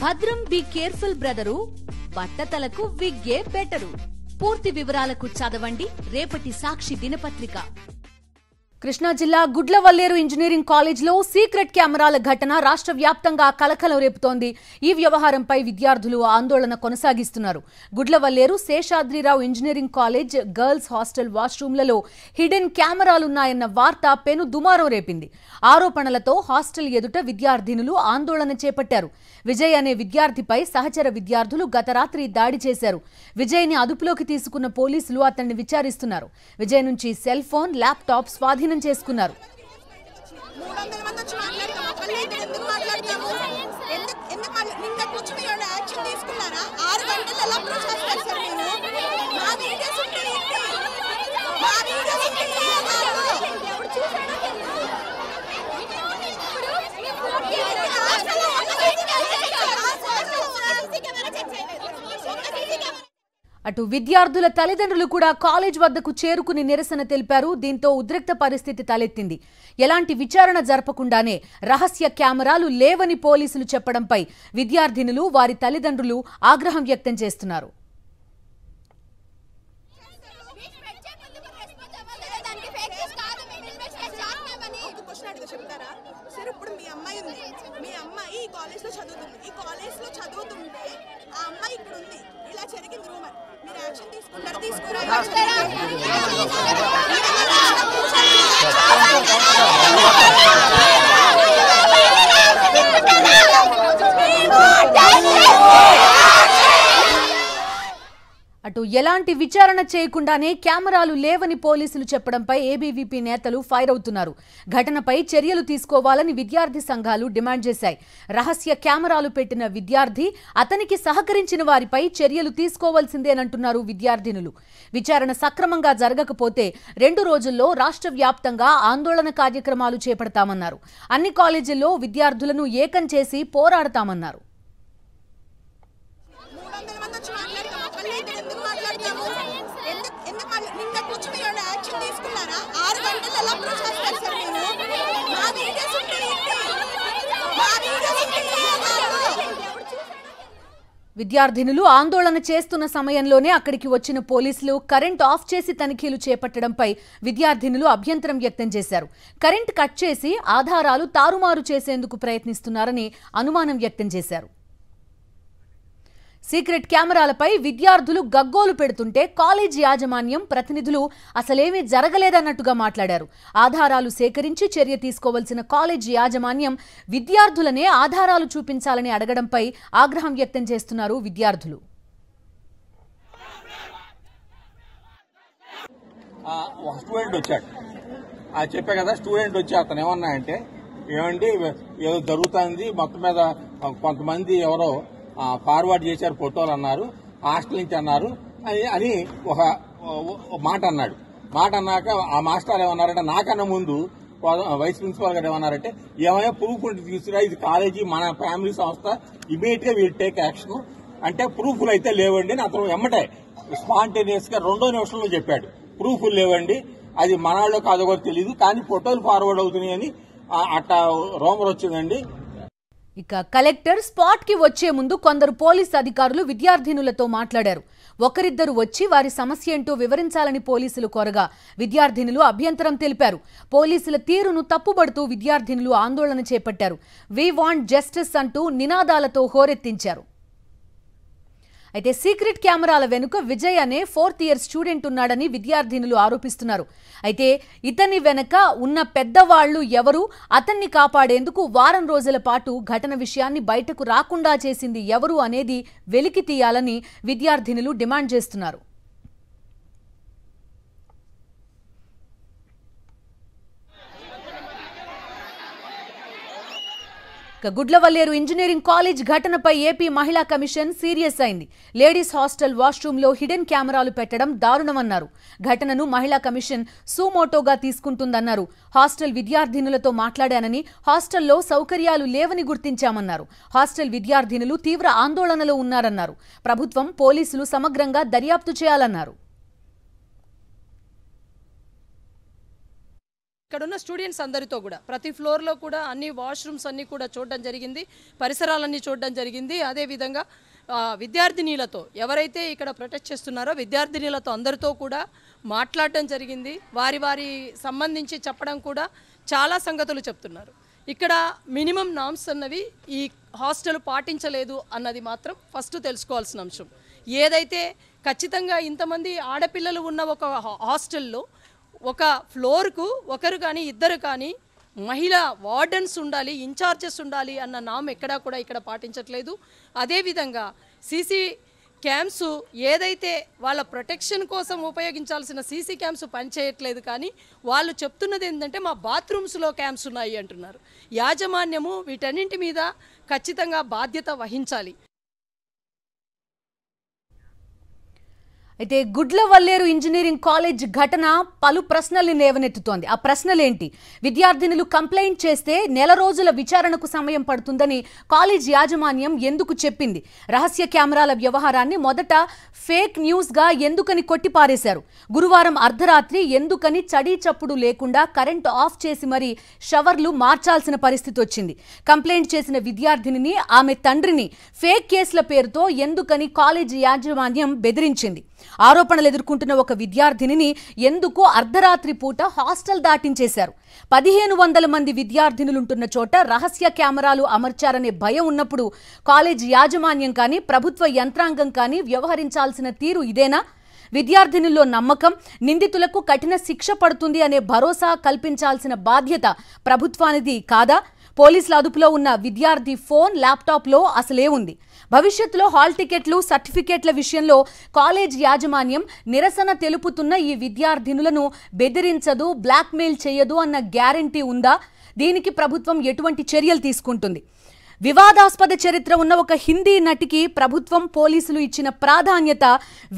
భద్రం be careful brother, బట్టతలకు విగ్గే better. పూర్తి వివరాలకు చదవండి రేపటి సాక్షి దినపత్రిక. కృష్ణా జిల్లా గుడ్లవల్లేరు ఇంజనీరింగ్ కాలేజ్లో సీక్రెట్ కెమెరాల ఘటన రాష్ట్ర వ్యాప్తంగా కలకలం రేపుతోంది. ఈ వ్యవహారంపై విద్యార్థులు ఆందోళన కొనసాగిస్తున్నారు. Gudlavalleru Seshadri Rao engineering college girls hostel వాష్రూమ్లలో హిడెన్ కెమెరాలున్నాయన్న వార్త పెను దుమారం రేపింది. ఆరోపణలతో హాస్టల్ ఎదుట విద్యార్థినులు ఆందోళన చేపట్టారు. విజయ్ అనే విద్యార్థిపై సహచర విద్యార్థులు గత రాత్రి దాడి చేశారు. విజయ్ని అదుపులోకి తీసుకున్న పోలీసులు అతన్ని విచారిస్తున్నారు. విజయ్ నుంచి సెల్ ఫోన్, ల్యాప్టాప్ స్వాధీనం చేసుకున్నారు. అటు విద్యార్థుల తల్లిదండ్రులు కూడా కాలేజ్ వద్దకు చేరుకుని నిరసన తెలిపారు. దీంతో ఉద్రిక్త పరిస్థితి తలెత్తింది. ఎలాంటి విచారణ జరపకుండానే రహస్య కెమెరాలు లేవని పోలీసులు చెప్పడంపై విద్యార్థినులు, వారి తల్లిదండ్రులు ఆగ్రహం వ్యక్తం చేస్తున్నారు. అటు ఎలాంటి విచారణ చేయకుండానే కెమెరాలు లేవని పోలీసులు చెప్పడంపై ఏబీవీపీ నేతలు ఫైర్ అవుతున్నారు. ఘటనపై చర్యలు తీసుకోవాలని విద్యార్థి సంఘాలు డిమాండ్ చేశాయి. రహస్య కెమెరాలు పెట్టిన విద్యార్థి, అతనికి సహకరించిన వారిపై చర్యలు తీసుకోవాల్సిందేనంటున్నారు విద్యార్థినులు. విచారణ సక్రమంగా జరగకపోతే 2 రోజుల్లో రాష్ట్ర వ్యాప్తంగా ఆందోళన కార్యక్రమాలు చేపడతామన్నారు. అన్ని కాలేజీల్లో విద్యార్థులను ఏకం చేసి పోరాడతామన్నారు. విద్యార్థినులు ఆందోళన చేస్తున్న సమయంలోనే అక్కడికి వచ్చిన పోలీసులు కరెంట్ ఆఫ్ చేసి తనిఖీలు చేపట్టడంపై విద్యార్థినులు అభ్యంతరం వ్యక్తం చేశారు. కరెంట్ కట్ చేసి ఆధారాలు తారుమారు చేసేందుకు ప్రయత్నిస్తున్నారని అనుమానం వ్యక్తం చేశారు. సీక్రెట్ కెమెరాలపై విద్యార్థులు గగ్గోలు పెడుతుంటే కాలేజీ యాజమాన్యం ప్రతినిధులు అసలేమీ జరగలేదన్నట్టుగా మాట్లాడారు. ఆధారాలు సేకరించి చర్య తీసుకోవాల్సిన కాలేజీ యాజమాన్యం విద్యార్థులనే ఆధారాలు చూపించాలని అడగడంపై ఆగ్రహం వ్యక్తం చేస్తున్నారు విద్యార్థులు. స్టూడెంట్ వచ్చాడు, చెప్పా కదా, స్టూడెంట్ వచ్చి అతను ఏమన్నా అంటే, ఏమండి ఏదో జరుగుతుంది, మొత్తం మీద కొంతమంది ఎవరో ఫార్వర్డ్ చేశారు ఫోటోలు అన్నారు, హాస్టల్ నుంచి అన్నారు అని ఒక మాట అన్నాడు. మాట అన్నాక ఆ మాస్టర్ ఏమన్నారంటే, నాకన్నా ముందు వైస్ ప్రిన్సిపాల్ గారు ఏమన్నారంటే, ఏమైనా ప్రూఫ్ ఉంటే తీసుకురా, ఇది కాలేజీ మన ఫ్యామిలీ సంస్థ, ఇమీడియట్ గా వీల్ టేక్ యాక్షన్ అంటే ప్రూఫ్లు అయితే లేవండి అని అతను ఎమ్మటే స్పాంటేనియస్ గా 2వ నిమిషంలో చెప్పాడు. ప్రూఫ్లు లేవండి, అది మనాళ్ళో కాదో కూడా తెలియదు, కానీ ఫోటోలు ఫార్వర్డ్ అవుతున్నాయని అట్లా రోమర్ వచ్చిందండి. ఇక కలెక్టర్ స్పాట్ కి వచ్చే ముందు కొందరు పోలీసు అధికారులు విద్యార్థినులతో మాట్లాడారు. ఒకరిద్దరు వచ్చి వారి సమస్య ఏంటో వివరించాలని పోలీసులు కోరగా విద్యార్థినులు అభ్యంతరం తెలిపారు. పోలీసుల తీరును తప్పుబడుతూ విద్యార్థినులు ఆందోళన చేపట్టారు. వి వాంట్ జస్టిస్ అంటూ నినాదాలతో హోరెత్తించారు. అయితే సీక్రెట్ కెమెరాల వెనుక విజయ్ అనే 4th ఇయర్ స్టూడెంట్ ఉన్నాడని విద్యార్థినులు ఆరోపిస్తున్నారు. అయితే ఇతని వెనక ఉన్న పెద్దవాళ్లు ఎవరు, అతన్ని కాపాడేందుకు వారం రోజుల పాటు ఘటన విషయాన్ని బయటకు రాకుండా చేసింది ఎవరు అనేది వెలికి తీయాలని విద్యార్థినులు డిమాండ్ చేస్తున్నారు. గుడ్లవల్లేరు ఇంజనీరింగ్ కాలేజ్ ఘటనపై ఏపీ మహిళా కమిషన్ సీరియస్ అయింది. లేడీస్ హాస్టల్ వాష్రూమ్లో హిడెన్ కెమెరాలు పెట్టడం దారుణమన్నారు. ఘటనను మహిళా కమిషన్ సుమోటోగా తీసుకుంటుందన్నారు. హాస్టల్ విద్యార్థినులతో మాట్లాడానని, హాస్టల్లో సౌకర్యాలు లేవని గుర్తించామన్నారు. హాస్టల్ విద్యార్థినులు తీవ్ర ఆందోళనలో ఉన్నారన్నారు. ప్రభుత్వం, పోలీసులు సమగ్రంగా దర్యాప్తు చేయాలన్నారు. ఇక్కడున్న స్టూడెంట్స్ అందరితో కూడా ప్రతి ఫ్లోర్లో కూడా అన్ని వాష్రూమ్స్ అన్నీ కూడా చూడడం జరిగింది, పరిసరాలన్నీ చూడడం జరిగింది. అదేవిధంగా విద్యార్థినీలతో ఎవరైతే ఇక్కడ ప్రొటెస్ట్ చేస్తున్నారో విద్యార్థినీలతో అందరితో కూడా మాట్లాడడం జరిగింది. వారి సంబంధించి చెప్పడం కూడా చాలా సంగతులు చెప్తున్నారు. ఇక్కడ మినిమం నామ్స్ అన్నవి ఈ హాస్టల్ పాటించలేదు అన్నది మాత్రం ఫస్ట్ తెలుసుకోవాల్సిన అంశం. ఏదైతే ఖచ్చితంగా ఇంతమంది ఆడపిల్లలు ఉన్న ఒక హాస్టల్లో ఒక ఫ్లోర్కు ఒకరు కానీ ఇద్దరు కానీ మహిళా వార్డెన్స్ ఉండాలి, ఇన్ఛార్జెస్ ఉండాలి అన్న నామ్ ఎక్కడా కూడా ఇక్కడ పాటించట్లేదు. అదేవిధంగా సీసీ క్యామ్స్ ఏదైతే వాళ్ళ ప్రొటెక్షన్ కోసం ఉపయోగించాల్సిన సీసీ క్యామ్స్ పనిచేయట్లేదు, కానీ వాళ్ళు చెప్తున్నది ఏంటంటే మా బాత్రూమ్స్లో క్యామ్స్ ఉన్నాయి అంటున్నారు. యాజమాన్యము వీటన్నింటి మీద ఖచ్చితంగా బాధ్యత వహించాలి. అయితే గుడ్లవల్లేరు ఇంజనీరింగ్ కాలేజ్ ఘటన పలు ప్రశ్నల్ని లేవనెత్తుతోంది. ఆ ప్రశ్నలేంటి? విద్యార్థినులు కంప్లైంట్ చేస్తే నెల రోజుల విచారణకు సమయం పడుతుందని కాలేజ్ యాజమాన్యం ఎందుకు చెప్పింది? రహస్య కెమెరాల వ్యవహారాన్ని మొదట ఫేక్ న్యూస్గా ఎందుకని కొట్టిపారేశారు? గురువారం అర్ధరాత్రి ఎందుకని చడీ చప్పుడు లేకుండా కరెంటు ఆఫ్ చేసి మరీ షవర్లు మార్చాల్సిన పరిస్థితి వచ్చింది? కంప్లైంట్ చేసిన విద్యార్థినిని, ఆమె తండ్రిని ఫేక్ కేసుల పేరుతో ఎందుకని కాలేజీ యాజమాన్యం బెదిరించింది? ఆరోపణలు ఎదుర్కొంటున్న ఒక విద్యార్థినిని ఎందుకు అర్ధరాత్రి పూట హాస్టల్ దాటించేశారు? 1500 మంది విద్యార్థినులుంటున్న చోట రహస్య కెమెరాలు అమర్చారనే భయం ఉన్నప్పుడు కాలేజ్ యాజమాన్యం కానీ ప్రభుత్వ యంత్రాంగం కానీ వ్యవహరించాల్సిన తీరు ఇదేనా? విద్యార్థినుల్లో నమ్మకం, నిందితులకు కఠిన శిక్ష పడుతుంది అనే భరోసా కల్పించాల్సిన బాధ్యత ప్రభుత్వానిది కాదా? పోలీసుల అదుపులో ఉన్న విద్యార్థి ఫోన్, ల్యాప్టాప్లో అసలే ఉంది? భవిష్యత్తులో హాల్ టికెట్లు, సర్టిఫికేట్ల విషయంలో కాలేజ్ యాజమాన్యం నిరసన తెలుపుతున్న ఈ విద్యార్థినులను బెదిరించదు, బ్లాక్మెయిల్ చేయదు అన్న గ్యారంటీ ఉందా? దీనికి ప్రభుత్వం ఎటువంటి చర్యలు తీసుకుంటుంది? వివాదాస్పద చరిత్ర ఉన్న ఒక హిందీ నటికి ప్రభుత్వం, పోలీసులు ఇచ్చిన ప్రాధాన్యత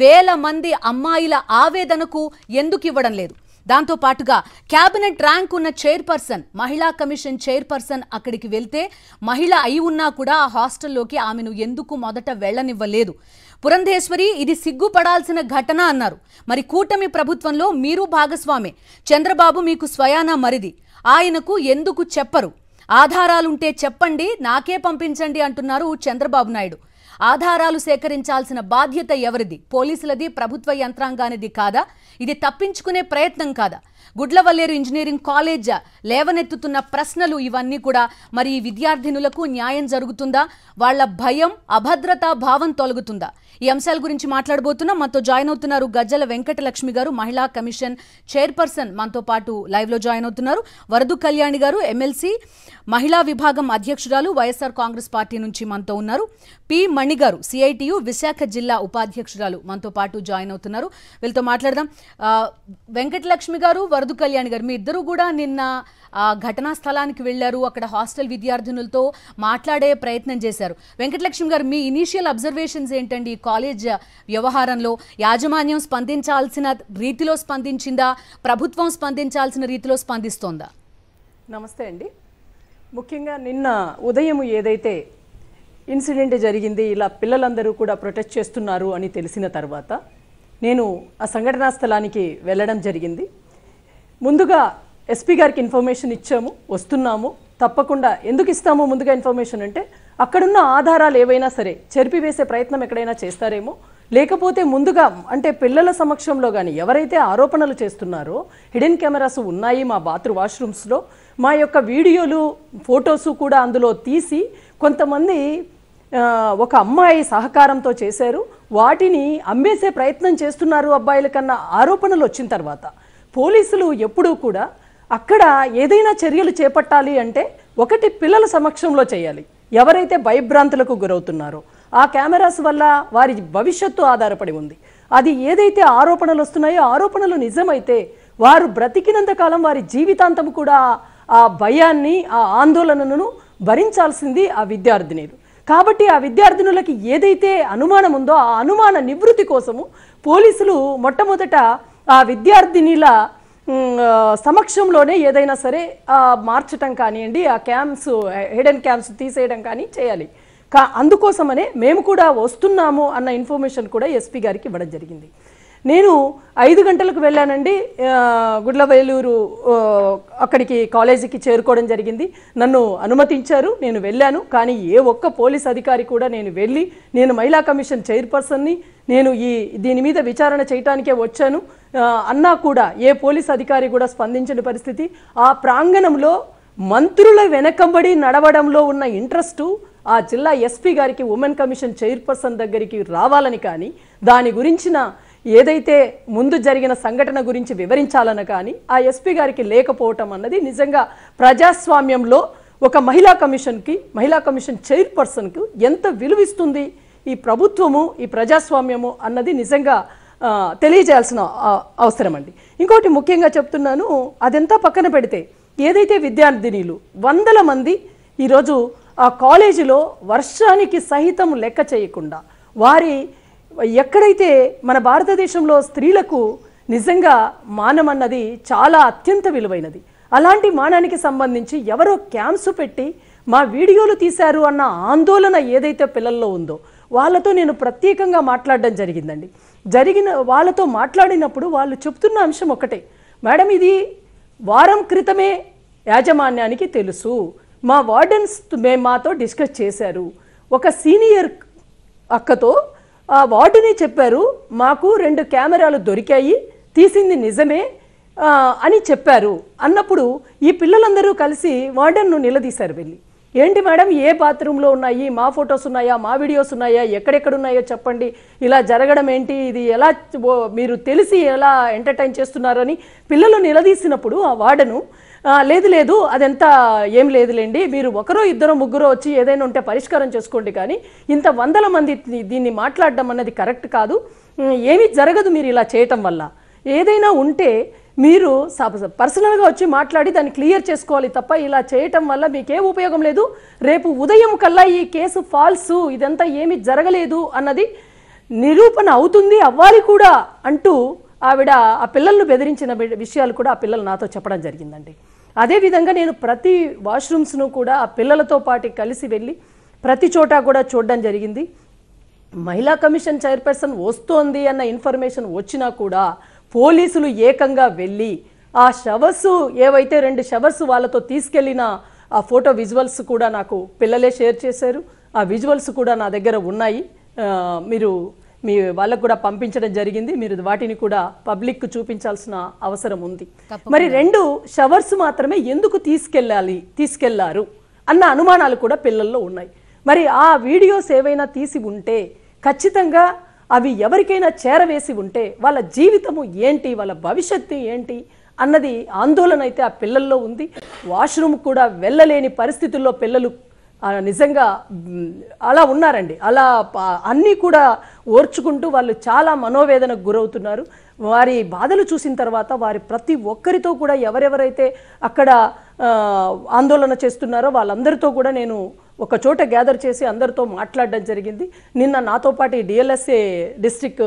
వేల మంది అమ్మాయిల ఆవేదనకు ఎందుకు ఇవ్వడం లేదు? దాంతో పాటుగా క్యాబినెట్ ర్యాంక్ ఉన్న చైర్పర్సన్, మహిళా కమిషన్ చైర్పర్సన్ అక్కడికి వెళ్తే మహిళ అయి ఉన్నా కూడా ఆ హాస్టల్లోకి ఆమెను ఎందుకు మొదట వెళ్లనివ్వలేదు? పురంధేశ్వరి, ఇది సిగ్గుపడాల్సిన ఘటన అన్నారు. మరి కూటమి ప్రభుత్వంలో మీరు భాగస్వామే. చంద్రబాబు మీకు స్వయానా మరిది. ఆయనకు ఎందుకు చెప్పరు? ఆధారాలుంటే చెప్పండి, నాకే పంపించండి అంటున్నారు చంద్రబాబు నాయుడు. ఆధారాలు సేకరించాల్సిన బాధ్యత ఎవరిది? పోలీసులది, ప్రభుత్వ యంత్రాంగానిది కాదా? ఇది తప్పించుకునే ప్రయత్నం కాదా? గుడ్లవల్లేరు ఇంజనీరింగ్ కాలేజ్ లేవనెత్తుతున్న ప్రశ్నలు ఇవన్నీ కూడా. మరి ఈ విద్యార్థినులకు న్యాయం జరుగుతుందా? వాళ్ళ భయం, అభద్రతా భావం తొలగుతుందా? ఈ అంశాల గురించి మాట్లాడబోతున్నాం. మనతో జాయిన్ అవుతున్నారు గజ్జల వెంకటలక్ష్మి గారు, మహిళా కమిషన్ చైర్పర్సన్, మనతో పాటు లైవ్ లో జాయిన్ అవుతున్నారు. వరదు కళ్యాణి గారు, ఎమ్మెల్సీ మహిళా విభాగం అధ్యక్షురాలు, వైఎస్ఆర్ కాంగ్రెస్ పార్టీ నుంచి మనతో ఉన్నారు. పి మణి గారు, సిఐటియు విశాఖ జిల్లా ఉపాధ్యక్షురాలు, మనతో పాటు జాయిన్ అవుతున్నారు. వీళ్ళతో మాట్లాడదాం. వెంకటలక్ష్మి గారు, వరదు కళ్యాణి గారు, మీ ఇద్దరు కూడా నిన్న ఘటనా స్థలానికి వెళ్లారు. అక్కడ హాస్టల్ విద్యార్థినులతో మాట్లాడే ప్రయత్నం చేశారు. వెంకటలక్ష్మి గారు, మీ ఇనీషియల్ అబ్జర్వేషన్స్ ఏంటండి? ఈ కాలేజ్ వ్యవహారంలో యాజమాన్యం స్పందించాల్సిన రీతిలో స్పందించిందా? ప్రభుత్వం స్పందించాల్సిన రీతిలో స్పందిస్తోందా? నమస్తే అండి. ముఖ్యంగా నిన్న ఉదయం ఏదైతే ఇన్సిడెంట్ జరిగింది, ఇలా పిల్లలందరూ కూడా ప్రొటెస్ట్ చేస్తున్నారు అని తెలిసిన తర్వాత నేను ఆ సంఘటనా స్థలానికి వెళ్ళడం జరిగింది. ముందుగా ఎస్పీ గారికి ఇన్ఫర్మేషన్ ఇచ్చాము, వస్తున్నాము, తప్పకుండా. ఎందుకు ఇస్తాము ముందుగా ఇన్ఫర్మేషన్ అంటే అక్కడున్న ఆధారాలు ఏవైనా సరే చెరిపివేసే ప్రయత్నం ఎక్కడైనా చేస్తారేమో, లేకపోతే ముందుగా అంటే పిల్లల సమక్షంలో కానీ ఎవరైతే ఆరోపణలు చేస్తున్నారో హిడెన్ కెమెరాస్ ఉన్నాయి మా వాష్రూమ్స్లో, మా యొక్క వీడియోలు, ఫొటోసు కూడా అందులో తీసి కొంతమంది ఒక అమ్మాయి సహకారంతో చేశారు, వాటిని అమ్మేసే ప్రయత్నం చేస్తున్నారు అబ్బాయిల కన్నా ఆరోపణలు వచ్చిన తర్వాత పోలీసులు ఎప్పుడూ కూడా అక్కడ ఏదైనా చర్యలు చేపట్టాలి అంటే ఒకటి పిల్లల సమక్షంలో చేయాలి. ఎవరైతే భయభ్రాంతులకు గురవుతున్నారో ఆ కెమెరాస్ వల్ల వారి భవిష్యత్తు ఆధారపడి ఉంది. అది ఏదైతే ఆరోపణలు వస్తున్నాయో ఆరోపణలు నిజమైతే వారు బ్రతికినంత కాలం వారి జీవితాంతం కూడా ఆ భయాన్ని, ఆ ఆందోళనను భరించాల్సింది ఆ విద్యార్థినులు. కాబట్టి ఆ విద్యార్థినులకి ఏదైతే అనుమానం ఉందో ఆ అనుమాన నివృత్తి కోసము పోలీసులు మొట్టమొదట ఆ విద్యార్థినిల సమక్షంలోనే ఏదైనా సరే మార్చటం కానివ్వండి, ఆ క్యాంప్స్, హిడెన్ క్యాంప్స్ తీసేయడం కానీ చేయాలి. అందుకోసమనే మేము కూడా వస్తున్నాము అన్న ఇన్ఫర్మేషన్ కూడా ఎస్పీ గారికి ఇవ్వడం జరిగింది. నేను 5 గంటలకు వెళ్ళానండి, గుడ్లవేలూరు అక్కడికి కాలేజీకి చేరుకోవడం జరిగింది. నన్ను అనుమతించారు, నేను వెళ్ళాను. కానీ ఏ ఒక్క పోలీస్ అధికారి కూడా నేను మహిళా కమిషన్ చైర్పర్సన్ని, నేను దీని మీద విచారణ చేయటానికే వచ్చాను అన్నా కూడా ఏ పోలీస్ అధికారి కూడా స్పందించని పరిస్థితి. ఆ ప్రాంగణంలో మంత్రుల వెనకంబడి నడవడంలో ఉన్న ఇంట్రెస్టు ఆ జిల్లా ఎస్పీ గారికి ఉమెన్ కమిషన్ చైర్పర్సన్ దగ్గరికి రావాలని కానీ, దాని గురించిన ఏదైతే ముందు జరిగిన సంఘటన గురించి వివరించాలని కానీ ఆ ఎస్పీ గారికి లేకపోవటం అన్నది నిజంగా ప్రజాస్వామ్యంలో ఒక మహిళా కమిషన్ చైర్పర్సన్కు ఎంత విలువిస్తుంది ఈ ప్రభుత్వము, ఈ ప్రజాస్వామ్యము అన్నది నిజంగా తెలియజేయాల్సిన అవసరం అండి. ఇంకోటి ముఖ్యంగా చెప్తున్నాను, అదంతా పక్కన పెడితే ఏదైతే విద్యార్థినీలు 100 మంది ఈరోజు ఆ కాలేజీలో వర్షానికి సహితం లెక్క చేయకుండా వారి ఎక్కడైతే మన భారతదేశంలో స్త్రీలకు నిజంగా మానం అన్నది చాలా అత్యంత విలువైనది, అలాంటి మానానికి సంబంధించి ఎవరో క్యాంప్స్ పెట్టి మా వీడియోలు తీశారు అన్న ఆందోళన ఏదైతే పిల్లల్లో ఉందో వాళ్ళతో నేను ప్రత్యేకంగా మాట్లాడడం జరిగిందండి. వాళ్ళతో మాట్లాడినప్పుడు వాళ్ళు చెప్తున్న అంశం ఒకటే, మేడం ఇది వారం క్రితమే యాజమాన్యానికి తెలుసు, మా వార్డెన్స్ మాతో డిస్కస్ చేశారు, ఒక సీనియర్ అక్కతో ఆ వార్డుని చెప్పారు, మాకు 2 కెమెరాలు దొరికాయి, తీసింది నిజమే అని చెప్పారు అన్నప్పుడు ఈ పిల్లలందరూ కలిసి వార్డెన్ను నిలదీశారు. వెళ్ళి ఏంటి మేడం ఏ బాత్రూంలో ఉన్నాయి, మా ఫొటోస్ ఉన్నాయా, మా వీడియోస్ ఉన్నాయా, ఎక్కడెక్కడున్నాయో చెప్పండి, ఇలా జరగడం ఏంటి, ఇది ఎలా మీరు తెలిసి ఎలా ఎంటర్టైన్ చేస్తున్నారని పిల్లలు నిలదీసినప్పుడు ఆ వార్డెను లేదు అదంతా ఏం లేదులేండి, మీరు 1 2 3 వచ్చి ఏదైనా ఉంటే పరిష్కారం చేసుకోండి, కానీ ఇంత 100 మంది దీన్ని మాట్లాడడం అన్నది కరెక్ట్ కాదు, ఏమీ జరగదు మీరు ఇలా చేయటం వల్ల, ఏదైనా ఉంటే మీరు పర్సనల్గా వచ్చి మాట్లాడి దాన్ని క్లియర్ చేసుకోవాలి తప్ప ఇలా చేయటం వల్ల మీకే ఉపయోగం లేదు, రేపు ఉదయం కల్లా ఈ కేసు ఫాల్సు, ఇదంతా ఏమీ జరగలేదు అన్నది నిరూపణ అవుతుంది, అవ్వాలి కూడా అంటూ ఆవిడ ఆ పిల్లలను బెదిరించిన విషయాలు కూడా ఆ పిల్లలు నాతో చెప్పడం జరిగిందండి. అదేవిధంగా నేను ప్రతి వాష్రూమ్స్ను కూడా ఆ పిల్లలతో పాటు కలిసి వెళ్ళి ప్రతి చోట కూడా చూడడం జరిగింది. మహిళా కమిషన్ చైర్పర్సన్ వస్తోంది అన్న ఇన్ఫర్మేషన్ వచ్చినా కూడా పోలీసులు ఏకంగా వెళ్ళి ఆ షవర్స్ ఏవైతే 2 షవర్స్ వాళ్ళతో తీసుకెళ్లిన ఆ ఫోటో విజువల్స్ కూడా నాకు పిల్లలే షేర్ చేశారు, ఆ విజువల్స్ కూడా నా దగ్గర ఉన్నాయి, మీరు మీ వాళ్ళకు కూడా పంపించడం జరిగింది, మీరు వాటిని కూడా పబ్లిక్ చూపించాల్సిన అవసరం ఉంది. మరి 2 షవర్స్ మాత్రమే ఎందుకు తీసుకెళ్లారు అన్న అనుమానాలు కూడా పిల్లల్లో ఉన్నాయి. మరి ఆ వీడియోస్ ఏవైనా తీసి ఉంటే ఖచ్చితంగా అవి ఎవరికైనా చేరవేసి ఉంటే వాళ్ళ జీవితము ఏంటి, వాళ్ళ భవిష్యత్తు ఏంటి అన్నది ఆందోళన అయితే ఆ పిల్లల్లో ఉంది. వాష్రూమ్ కూడా వెళ్ళలేని పరిస్థితుల్లో పిల్లలు నిజంగా అలా ఉన్నారండి. అలా అన్నీ కూడా ఓర్చుకుంటూ వాళ్ళు చాలా మనోవేదనకు గురవుతున్నారు. వారి బాధలు చూసిన తర్వాత వారి ప్రతి ఒక్కరితో కూడా ఎవరెవరైతే అక్కడ ఆందోళన చేస్తున్నారో వాళ్ళందరితో కూడా నేను ఒక చోట గ్యాదర్ చేసి అందరితో మాట్లాడడం జరిగింది. నిన్న నాతో పాటు డిఎల్ఎస్ఏ డిస్ట్రిక్ట్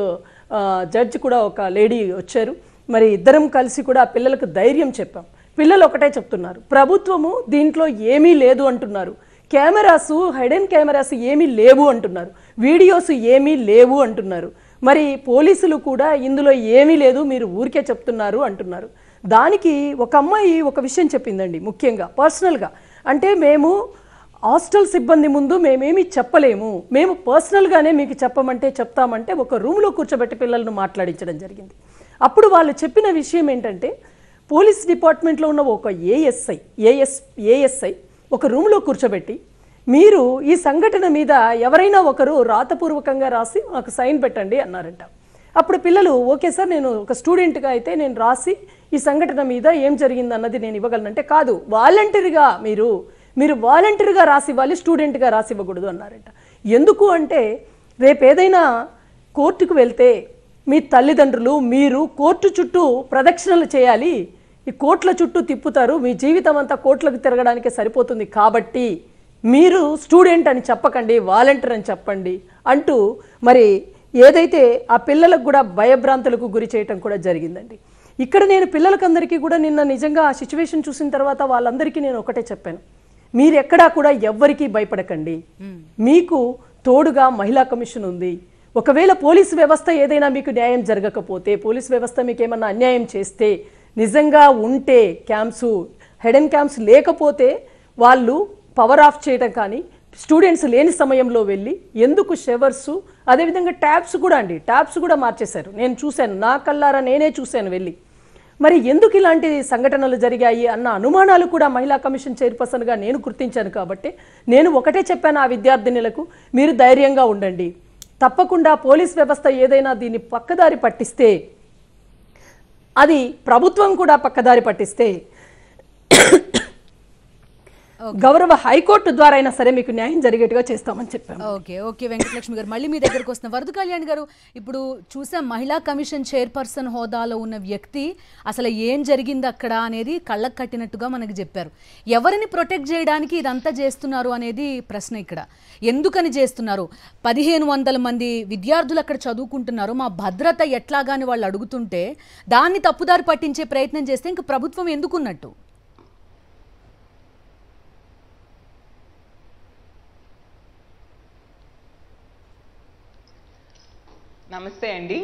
జడ్జి కూడా ఒక లేడీ వచ్చారు. మరి ఇద్దరం కలిసి కూడా ఆ పిల్లలకు ధైర్యం చెప్పాం. పిల్లలు ఒకటే చెప్తున్నారు, ప్రభుత్వము దీంట్లో ఏమీ లేదు అంటున్నారు, కెమెరాసు హైడెన్ కెమెరాస్ ఏమీ లేవు అంటున్నారు, వీడియోస్ ఏమీ లేవు అంటున్నారు, మరి పోలీసులు కూడా ఇందులో ఏమీ లేదు మీరు ఊరికే చెప్తున్నారు అంటున్నారు. దానికి ఒక అమ్మాయి ఒక విషయం చెప్పిందండి, ముఖ్యంగా పర్సనల్గా, అంటే మేము హాస్టల్ సిబ్బంది ముందు మేమేమీ చెప్పలేము, మేము పర్సనల్గానే మీకు చెప్పమంటే చెప్తామంటే ఒక రూమ్లో కూర్చోబెట్టి పిల్లలను మాట్లాడించడం జరిగింది. అప్పుడు వాళ్ళు చెప్పిన విషయం ఏంటంటే పోలీస్ డిపార్ట్మెంట్లో ఉన్న ఒక ఏఎస్ఐ ఒక రూమ్లో కూర్చోబెట్టి మీరు ఈ సంఘటన మీద ఎవరైనా ఒకరు రాతపూర్వకంగా రాసి మాకు సైన్ పెట్టండి అన్నారంట. అప్పుడు పిల్లలు ఓకే సార్, నేను ఒక స్టూడెంట్గా అయితే నేను రాసి ఈ సంఘటన మీద ఏం జరిగింది అన్నది నేను ఇవ్వగలనంటే, కాదు వాలంటీర్గా మీరు వాలంటీర్గా రాసి ఇవ్వాలి, స్టూడెంట్గా రాసి ఇవ్వకూడదు అన్నారంట. ఎందుకు అంటే రేపు ఏదైనా కోర్టుకు వెళ్తే మీ తల్లిదండ్రులు మీరు కోర్టు చుట్టూ ప్రదక్షిణలు చేయాలి, ఈ కోట్ల చుట్టూ తిప్పుతారు, మీ జీవితం అంతా కోట్లకు తిరగడానికి సరిపోతుంది, కాబట్టి మీరు స్టూడెంట్ అని చెప్పకండి, వాలంటీర్ అని చెప్పండి అంటూ మరి ఏదైతే ఆ పిల్లలకు కూడా భయభ్రాంతులకు గురి చేయటం కూడా జరిగిందండి. ఇక్కడ నేను పిల్లలకందరికీ కూడా నిన్న నిజంగా ఆ సిచ్యువేషన్ చూసిన తర్వాత వాళ్ళందరికీ నేను ఒకటే చెప్పాను, మీరు ఎక్కడా కూడా ఎవ్వరికీ భయపడకండి, మీకు తోడుగా మహిళా కమిషన్ ఉంది, ఒకవేళ పోలీసు వ్యవస్థ ఏదైనా మీకు న్యాయం జరగకపోతే, పోలీసు వ్యవస్థ మీకు ఏమన్నా అన్యాయం చేస్తే, నిజంగా ఉంటే క్యాంప్స్, హెడెన్ క్యాంప్స్ లేకపోతే వాళ్ళు పవర్ ఆఫ్ చేయడం కానీ, స్టూడెంట్స్ లేని సమయంలో వెళ్ళి ఎందుకు షవర్స్, అదేవిధంగా ట్యాబ్స్ కూడా అండి, ట్యాబ్స్ కూడా మార్చేశారు. నేను చూశాను, నా కళ్ళారా నేనే చూశాను వెళ్ళి. మరి ఎందుకు ఇలాంటి సంఘటనలు జరిగాయి అన్న అనుమానాలు కూడా మహిళా కమిషన్ చైర్పర్సన్గా నేను గుర్తించాను. కాబట్టి నేను ఒకటే చెప్పాను ఆ విద్యార్థినులకు, మీరు ధైర్యంగా ఉండండి. తప్పకుండా పోలీస్ వ్యవస్థ ఏదైనా దీన్ని పక్కదారి పట్టిస్తే, అది ప్రభుత్వం కూడా పక్కదారి పట్టిస్తే, గౌరవ హైకోర్టు ద్వారా అయినా సరే మీకు న్యాయం జరిగేట్టుగా చేస్తామని చెప్పాము. ఓకే వెంకటలక్ష్మి గారు, మళ్ళీ మీ దగ్గరకు వస్తున్న వరద కళ్యాణ్ గారు, ఇప్పుడు చూసాం మహిళా కమిషన్ చైర్పర్సన్ హోదాలో ఉన్న వ్యక్తి అసలు ఏం జరిగింది అక్కడ అనేది కళ్ళకు కట్టినట్టుగా మనకు చెప్పారు. ఎవరిని ప్రొటెక్ట్ చేయడానికి ఇదంతా చేస్తున్నారు అనేది ప్రశ్న. ఇక్కడ ఎందుకని చేస్తున్నారు? 1500 మంది విద్యార్థులు అక్కడ చదువుకుంటున్నారు, మా భద్రత ఎట్లాగాని వాళ్ళు అడుగుతుంటే దాన్ని తప్పుదారి పట్టించే ప్రయత్నం చేస్తే ఇంక ప్రభుత్వం ఎందుకున్నట్టు? నమస్తే అండి.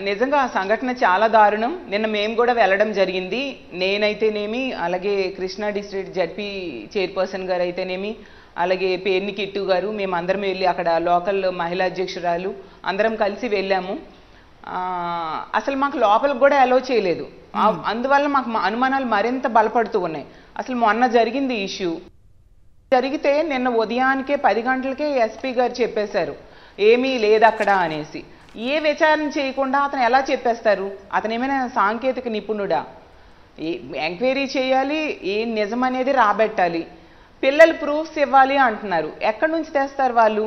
నిజంగా ఆ సంఘటన చాలా దారుణం. నిన్న మేము కూడా వెళ్ళడం జరిగింది. నేనైతేనేమి, అలాగే కృష్ణా డిస్ట్రిక్ట్ జడ్పీ చైర్పర్సన్ గారు అయితేనేమి, అలాగే పేర్ని కిట్టు గారు, మేమందరం వెళ్ళి అక్కడ లోకల్ మహిళా అధ్యక్షురాలు అందరం కలిసి వెళ్ళాము. అసలు మాకు లోపలికి కూడా అలౌ చేయలేదు. అందువల్ల మాకు అనుమానాలు మరింత బలపడుతూ ఉన్నాయి. అసలు మొన్న జరిగింది ఇష్యూ జరిగితే నిన్న ఉదయానికే 10 గంటలకే ఎస్పీ గారు చెప్పేశారు ఏమీ లేదు అక్కడ అనేసి. ఏ విచారణ చేయకుండా అతను ఎలా చెప్పేస్తారు? అతను ఏమైనా సాంకేతిక నిపుణుడా? ఎంక్వైరీ చేయాలి, ఏం నిజం అనేది రాబెట్టాలి, పిల్లలు ప్రూఫ్స్ ఇవ్వాలి అంటున్నారు. ఎక్కడి నుంచి తెస్తారు వాళ్ళు?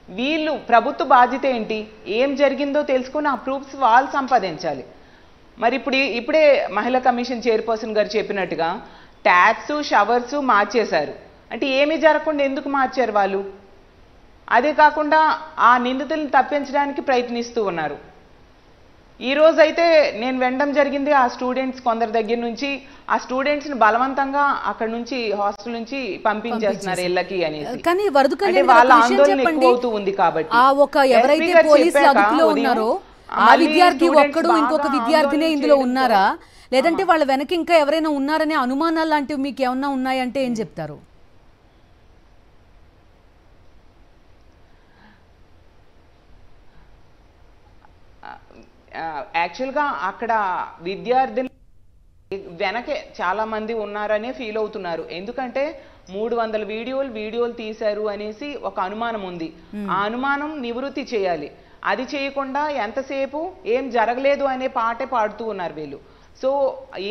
వీళ్ళు ప్రభుత్వ బాధ్యత ఏంటి? ఏం జరిగిందో తెలుసుకొని ఆ ప్రూఫ్స్ వాళ్ళు సంపాదించాలి. మరి ఇప్పుడే మహిళా కమిషన్ చైర్పర్సన్ గారు చెప్పినట్టుగా ట్యాబ్స్, షవర్స్ మార్చేశారు. అంటే ఏమీ జరగకుండా ఎందుకు మార్చారు వాళ్ళు? అదే కాకుండా ఆ నిందితులను తప్పించడానికి ప్రయత్నిస్తూ ఉన్నారు. ఈరోజైతే నేను వినడం జరిగింది, ఆ స్టూడెంట్స్ కొందరి దగ్గర నుంచి ఆ స్టూడెంట్స్ని బలవంతంగా అక్కడ నుంచి హాస్టల్ నుంచి పంపించేస్తున్నారు ఇళ్ళకి అనేసి. కానీ అంటే వాళ్ళ ఆందోళన ఎక్కువ అవుతూ ఉంది. కాబట్టి ఎవరైతే పోలీసులు అదుపులో ఉన్నారో ఆ విద్యార్థి ఒక్కడు ఇంకొక విద్యార్థినే ఇందులో ఉన్నారా, లేదంటే వాళ్ళ వెనక ఇంకా ఎవరైనా ఉన్నారనే అనుమానాలు లాంటివి మీకు ఏమన్నా ఉన్నాయంటే ఏం చెప్తారు? యాక్చువల్గా అక్కడ విద్యార్థులు వెనకే చాలా మంది ఉన్నారనే ఫీల్ అవుతున్నారు. ఎందుకంటే 300 వీడియోలు తీశారు అనేసి ఒక అనుమానం ఉంది. ఆ అనుమానం నివృత్తి చేయాలి. అది చేయకుండా ఎంతసేపు ఏం జరగలేదు అనే పాటే పాడుతూ ఉన్నారు వీళ్ళు. సో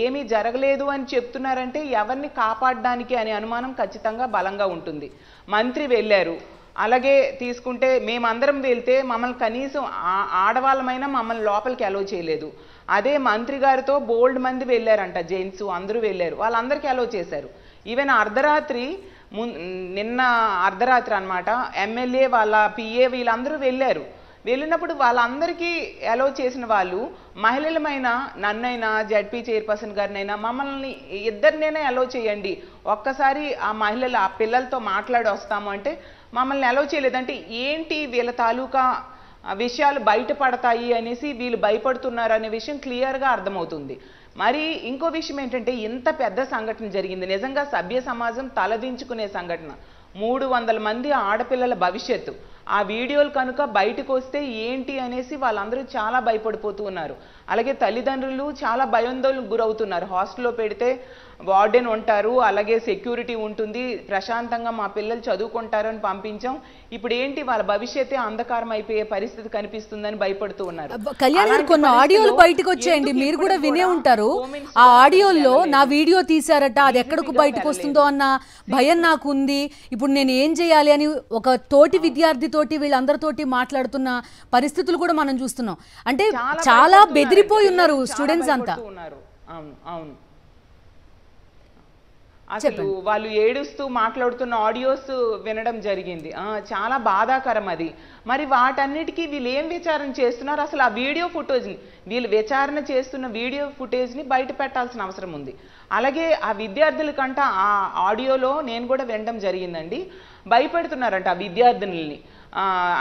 ఏమీ జరగలేదు అని చెప్తున్నారంటే ఎవరిని కాపాడడానికి అనే అనుమానం ఖచ్చితంగా బలంగా ఉంటుంది. మంత్రి వెళ్ళారు, అలాగే తీసుకుంటే మేమందరం వెళ్తే మమ్మల్ని కనీసం ఆడవాళ్ళమైనా మమ్మల్ని లోపలికి అలౌ చేయలేదు. అదే మంత్రి గారితో బోల్డ్ మంది వెళ్ళారంట, జెంట్స్ అందరూ వెళ్ళారు, వాళ్ళందరికీ అలౌ చేశారు. ఈవెన్ నిన్న అర్ధరాత్రి అనమాట ఎమ్మెల్యే వాళ్ళ పిఏ వీళ్ళందరూ వెళ్ళారు. వెళ్ళినప్పుడు వాళ్ళందరికీ అలౌ చేసిన వాళ్ళు మహిళలమైనా, నన్నైనా, జడ్పీ చైర్పర్సన్ గారినైనా మమ్మల్ని ఇద్దరినైనా అలౌ చేయండి, ఒక్కసారి ఆ మహిళలు ఆ పిల్లలతో మాట్లాడి వస్తాము అంటే మమ్మల్ని అలౌ చేయలేదంటే ఏంటి వీళ్ళ తాలూకా విషయాలు బయటపడతాయి అనేసి వీళ్ళు భయపడుతున్నారు అనే విషయం క్లియర్గా అర్థమవుతుంది. మరి ఇంకో విషయం ఏంటంటే ఇంత పెద్ద సంఘటన జరిగింది, నిజంగా సభ్య సమాజం తలదించుకునే సంఘటన. 300 మంది ఆడపిల్లల భవిష్యత్తు ఆ వీడియోలు కనుక బయటకు వస్తే ఏంటి అనేసి వాళ్ళందరూ చాలా భయపడిపోతూ ఉన్నారు. అలాగే తల్లిదండ్రులు చాలా భయాందోళనకు గురవుతున్నారు. హాస్టల్లో పెడితే వార్డెన్ ఉంటారు, అలాగే సెక్యూరిటీ ఉంటుంది, ప్రశాంతంగా మా పిల్లలు చదువుకుంటారు అని పంపించాం, ఇప్పుడు ఏంటి వాళ్ళ భవిష్యత్తే అంధకారం అయిపోయే పరిస్థితి కనిపిస్తుందని భయపడుతూ ఉన్నారు. కళ్యాణ్ గారు, కొన్ని ఆడియోలు బయటకు వచ్చాయండి, మీరు కూడా వినే ఉంటారు. ఆ ఆడియోల్లో నా వీడియో తీశారట, అది ఎక్కడికి బయటకు వస్తుందో అన్న భయం నాకు ఉంది, ఇప్పుడు నేను ఏం చేయాలి అని ఒక తోటి విద్యార్థితోటి వీళ్ళందరితోటి మాట్లాడుతున్న పరిస్థితులు కూడా మనం చూస్తున్నాం. అంటే చాలా బెదిరిపోయి ఉన్నారు స్టూడెంట్స్ అంతా. అవును, అసలు వాళ్ళు ఏడుస్తూ మాట్లాడుతున్న ఆడియోస్ వినడం జరిగింది. చాలా బాధాకరం అది. మరి వాటన్నిటికీ వీళ్ళు ఏం విచారణ చేస్తున్నారు? అసలు ఆ వీడియో ఫుటేజ్ని, వీళ్ళు విచారణ చేస్తున్న వీడియో ఫుటేజ్ని బయట పెట్టాల్సిన అవసరం ఉంది. అలాగే ఆ విద్యార్థులకంట ఆ ఆడియోలో నేను కూడా వినడం జరిగిందండి, భయపెడుతున్నారంట ఆ విద్యార్థినుల్ని.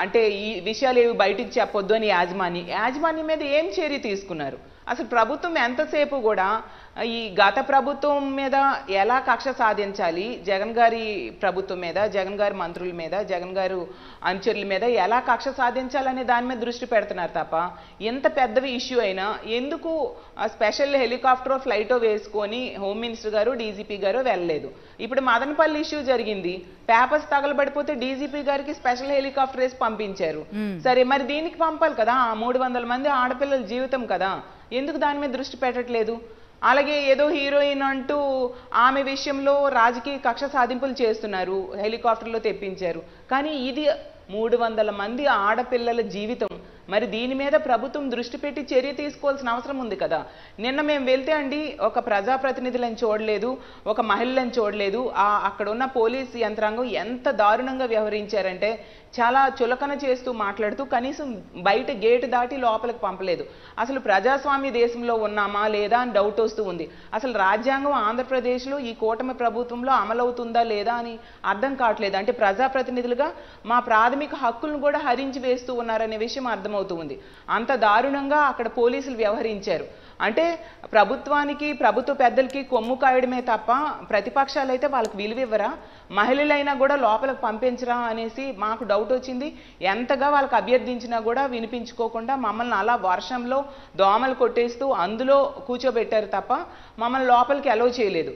అంటే ఈ విషయాలు ఏవి బయటికి చెప్పొద్దు అని యాజమాన్యం మీద ఏం చర్య తీసుకున్నారు? అసలు ప్రభుత్వం ఎంతసేపు కూడా ఈ గత ప్రభుత్వం మీద ఎలా కక్ష సాధించాలి, జగన్ గారి ప్రభుత్వం మీద, జగన్ గారి మంత్రుల మీద, జగన్ గారు అనుచరుల మీద ఎలా కక్ష సాధించాలనే దాని మీద దృష్టి పెడుతున్నారు తప్ప ఎంత పెద్దవి ఇష్యూ అయినా ఎందుకు స్పెషల్ హెలికాప్టరో ఫ్లైటో వేసుకొని హోమ్ మినిస్టర్ గారు డీజీపీ గారు వెళ్ళలేదు. ఇప్పుడు మదనపల్లి ఇష్యూ జరిగింది, పేపర్స్ తగలబడిపోతే డీజీపీ గారికి స్పెషల్ హెలికాప్టర్ వేసి పంపించారు. సరే, మరి దీనికి పంపాలి కదా, 300 మంది ఆడపిల్లల జీవితం కదా, ఎందుకు దాని మీద దృష్టి పెట్టట్లేదు? అలాగే ఏదో హీరోయిన్ అంటూ ఆమె విషయంలో రాజకీయ కక్ష సాధింపులు చేస్తున్నారు, హెలికాప్టర్లో తెప్పించారు. కానీ ఇది 300 మంది ఆడపిల్లల జీవితం. మరి దీని మీద ప్రభుత్వం దృష్టి పెట్టి చర్య తీసుకోవాల్సిన అవసరం ఉంది కదా. నిన్న మేము వెళ్తే అండి, ఒక ప్రజాప్రతినిధులను చూడలేదు, ఒక మహిళలను చూడలేదు. అక్కడ ఉన్న పోలీస్ యంత్రాంగం ఎంత దారుణంగా వ్యవహరించారంటే చాలా చులకన చేస్తూ మాట్లాడుతూ కనీసం బయట గేటు దాటి లోపలికి పంపలేదు. అసలు ప్రజాస్వామ్య దేశంలో ఉన్నామా లేదా అని డౌట్ వస్తూ ఉంది. అసలు రాజ్యాంగం ఆంధ్రప్రదేశ్లో ఈ కూటమి ప్రభుత్వంలో అమలవుతుందా లేదా అని అర్థం కావట్లేదు. అంటే ప్రజాప్రతినిధులుగా మా ప్రాథమిక హక్కులను కూడా హరించి వేస్తూ ఉన్నారనే విషయం అర్థమవుతూ ఉంది. అంత దారుణంగా అక్కడ పోలీసులు వ్యవహరించారు. అంటే ప్రభుత్వానికి, ప్రభుత్వ పెద్దలకి కొమ్ము కాయడమే తప్ప ప్రతిపక్షాలు అయితే వాళ్ళకి విలువివ్వరా, మహిళలైనా కూడా లోపలికి పంపించరా అనేసి మాకు డౌట్ వచ్చింది. ఎంతగా వాళ్ళకి అభ్యర్థించినా కూడా వినిపించుకోకుండా మమ్మల్ని అలా వర్షంలో దోమలు కొట్టేస్తూ అందులో కూర్చోబెట్టారు తప్ప మమ్మల్ని లోపలికి అలౌ చేయలేదు.